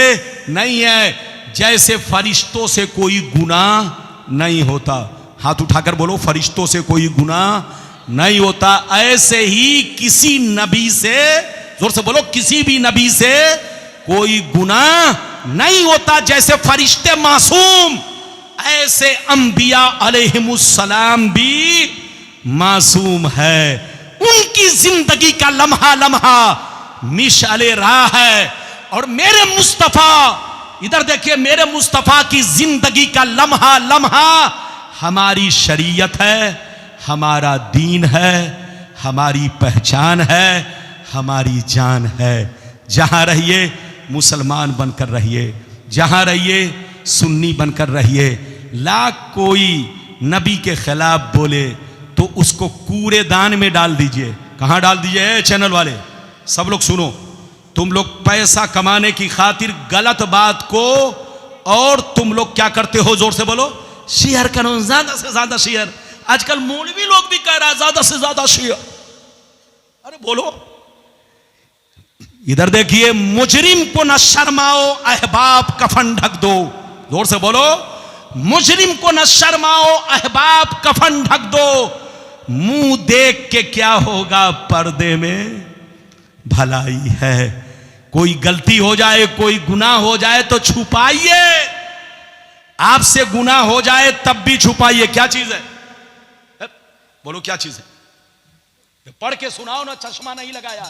नहीं है। जैसे फरिश्तों से कोई गुनाह नहीं होता, हाथ उठाकर बोलो, फरिश्तों से कोई गुनाह नहीं होता। ऐसे ही किसी नबी से, जोर से बोलो, किसी भी नबी से कोई गुनाह नहीं होता। जैसे फरिश्ते मासूम, ऐसे अंबिया अलैहिमुस्सलाम भी मासूम है। उनकी जिंदगी का लम्हा लम्हा मिशाले राह है। और मेरे मुस्तफा, इधर देखिए, मेरे मुस्तफा की जिंदगी का लम्हा लम्हा हमारी शरीयत है, हमारा दीन है, हमारी पहचान है, हमारी जान है। जहां रहिए मुसलमान बनकर रहिए, जहां रहिए सुन्नी बनकर रहिए। लाख कोई नबी के खिलाफ बोले तो उसको कूड़ेदान में डाल दीजिए। कहां डाल दीजिए? चैनल वाले सब लोग सुनो, तुम लोग पैसा कमाने की खातिर गलत बात को, और तुम लोग क्या करते हो? जोर से बोलो, शेयर करो, ज्यादा से ज्यादा शेयर। आजकल मौलवी लोग भी कह रहा है ज्यादा से ज्यादा शेयर। अरे बोलो, इधर देखिए, मुजरिम को न शर्माओ, अहबाब कफन ढक दो। जोर से बोलो, मुजरिम को न शर्माओ, अहबाब कफन ढक दो। मुंह देख के क्या होगा, पर्दे में भलाई है। कोई गलती हो जाए, कोई गुनाह हो जाए तो छुपाइए। आपसे गुनाह हो जाए तब भी छुपाइए। क्या चीज है? बोलो क्या चीज है? पढ़ के सुनाओ ना। चश्मा नहीं लगाया,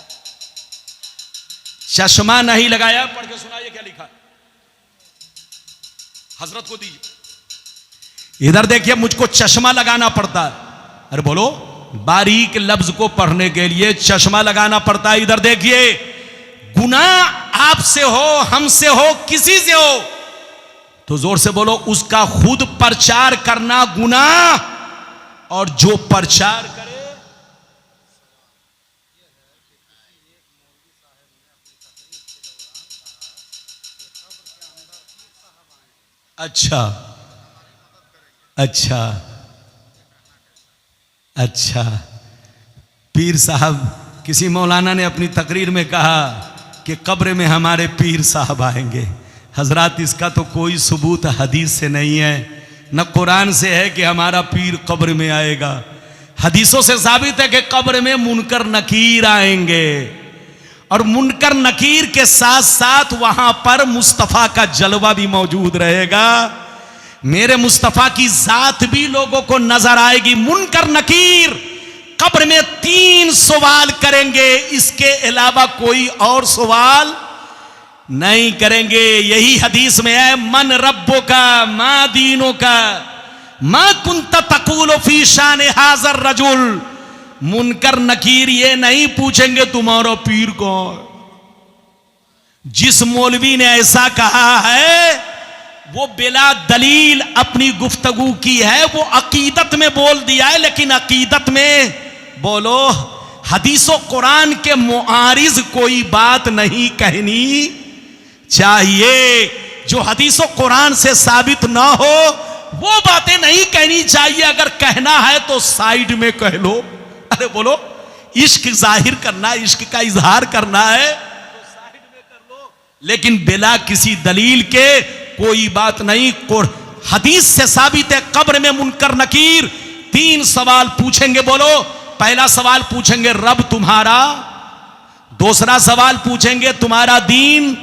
चश्मा नहीं लगाया, पढ़ के सुनाइए क्या लिखा। हजरत को दीजिए। इधर देखिए, मुझको चश्मा लगाना पड़ता है। अरे बोलो, बारीक लफ्ज को पढ़ने के लिए चश्मा लगाना पड़ता है। इधर देखिए, गुनाह आपसे हो, हमसे हो, किसी से हो, तो जोर से बोलो, उसका खुद प्रचार करना गुनाह, और जो प्रचार करे। अच्छा अच्छा अच्छा, पीर साहब, किसी मौलाना ने अपनी तकरीर में कहा कि कब्र में हमारे पीर साहब आएंगे। हजरात, इसका तो कोई सबूत हदीस से नहीं है, न कुरान से है कि हमारा पीर कब्र में आएगा। हदीसों से साबित है कि कब्र में मुनकर नकीर आएंगे, और मुनकर नकीर के साथ साथ वहां पर मुस्तफा का जलवा भी मौजूद रहेगा। मेरे मुस्तफा की जात भी लोगों को नजर आएगी। मुनकर नकीर कब्र में 3 सवाल करेंगे, इसके अलावा कोई और सवाल नहीं करेंगे। यही हदीस में है, मन रब्बो का, मा दीनों का, मा कुंता तकूलो फी शान हाजर रजुल। मुनकर नकीर ये नहीं पूछेंगे तुम्हारा पीर कौन। जिस मौलवी ने ऐसा कहा है वो बिला दलील अपनी गुफ्तगू की है, वो अकीदत में बोल दिया है। लेकिन अकीदत में बोलो, हदीसो कुरान के मुआरिज कोई बात नहीं कहनी चाहिए। जो हदीसो कुरान से साबित ना हो वो बातें नहीं कहनी चाहिए। अगर कहना है तो साइड में कह लो। अरे बोलो, इश्क जाहिर करना, इश्क का इजहार करना है तो साइड में कर लो, लेकिन बिला किसी दलील के कोई बात नहीं। हदीस से साबित है, कब्र में मुनकर नकीर 3 सवाल पूछेंगे। बोलो, पहला सवाल पूछेंगे रब तुम्हारा, दूसरा सवाल पूछेंगे तुम्हारा दीन,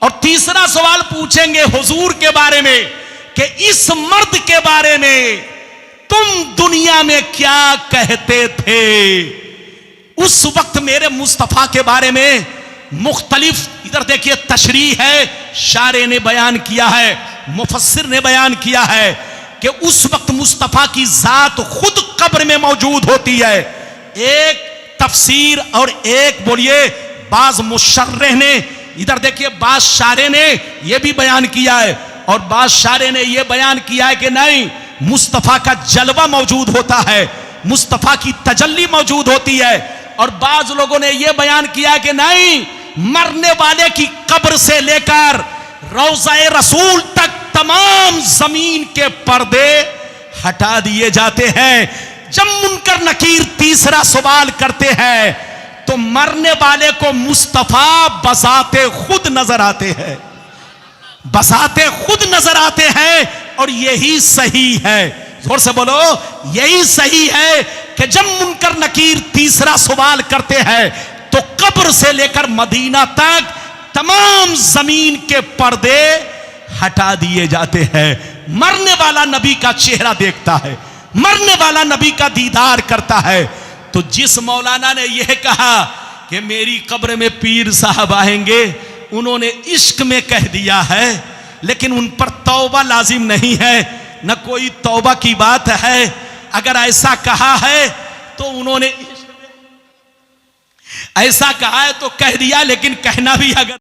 और तीसरा सवाल पूछेंगे हुजूर के बारे में कि इस मर्द के बारे में तुम दुनिया में क्या कहते थे। उस वक्त मेरे मुस्तफा के बारे में मुख्तलिफ, इधर देखिए, तशरीह है, शारे ने बयान किया है, मुफस्सिर ने बयान किया है कि उस वक्त मुस्तफा की जात खुद कब्र में मौजूद होती है। एक तफसीर और एक बोलिए बाज मुशर्रिह ने, इधर देखिए, बाज शारे ने यह भी बयान किया है, और बाज शारे ने यह बयान किया है कि नहीं, मुस्तफा का जलवा मौजूद होता है। मुस्तफा की तजल्ली मौजूद होती है। और बाज लोगों ने यह बयान किया कि नहीं, मरने वाले की कब्र से लेकर रौज़ाए रसूल तक तमाम जमीन के पर्दे हटा दिए जाते हैं। जब मुनकर नकीर तीसरा सवाल करते हैं तो मरने वाले को मुस्तफा बसाते खुद नजर आते हैं, बसाते खुद नजर आते हैं। और यही सही है, जोर से बोलो, यही सही है कि जब मुनकर नकीर तीसरा सवाल करते हैं तो कब्र से लेकर मदीना तक तमाम जमीन के पर्दे हटा दिए जाते हैं। मरने वाला नबी का चेहरा देखता है, मरने वाला नबी का दीदार करता है। तो जिस मौलाना ने यह कहा कि मेरी कब्र में पीर साहब आएंगे, उन्होंने इश्क में कह दिया है, लेकिन उन पर तौबा लाजिम नहीं है, न कोई तौबा की बात है। अगर ऐसा कहा है तो उन्होंने ऐसा कहा है तो कह दिया, लेकिन कहना भी अगर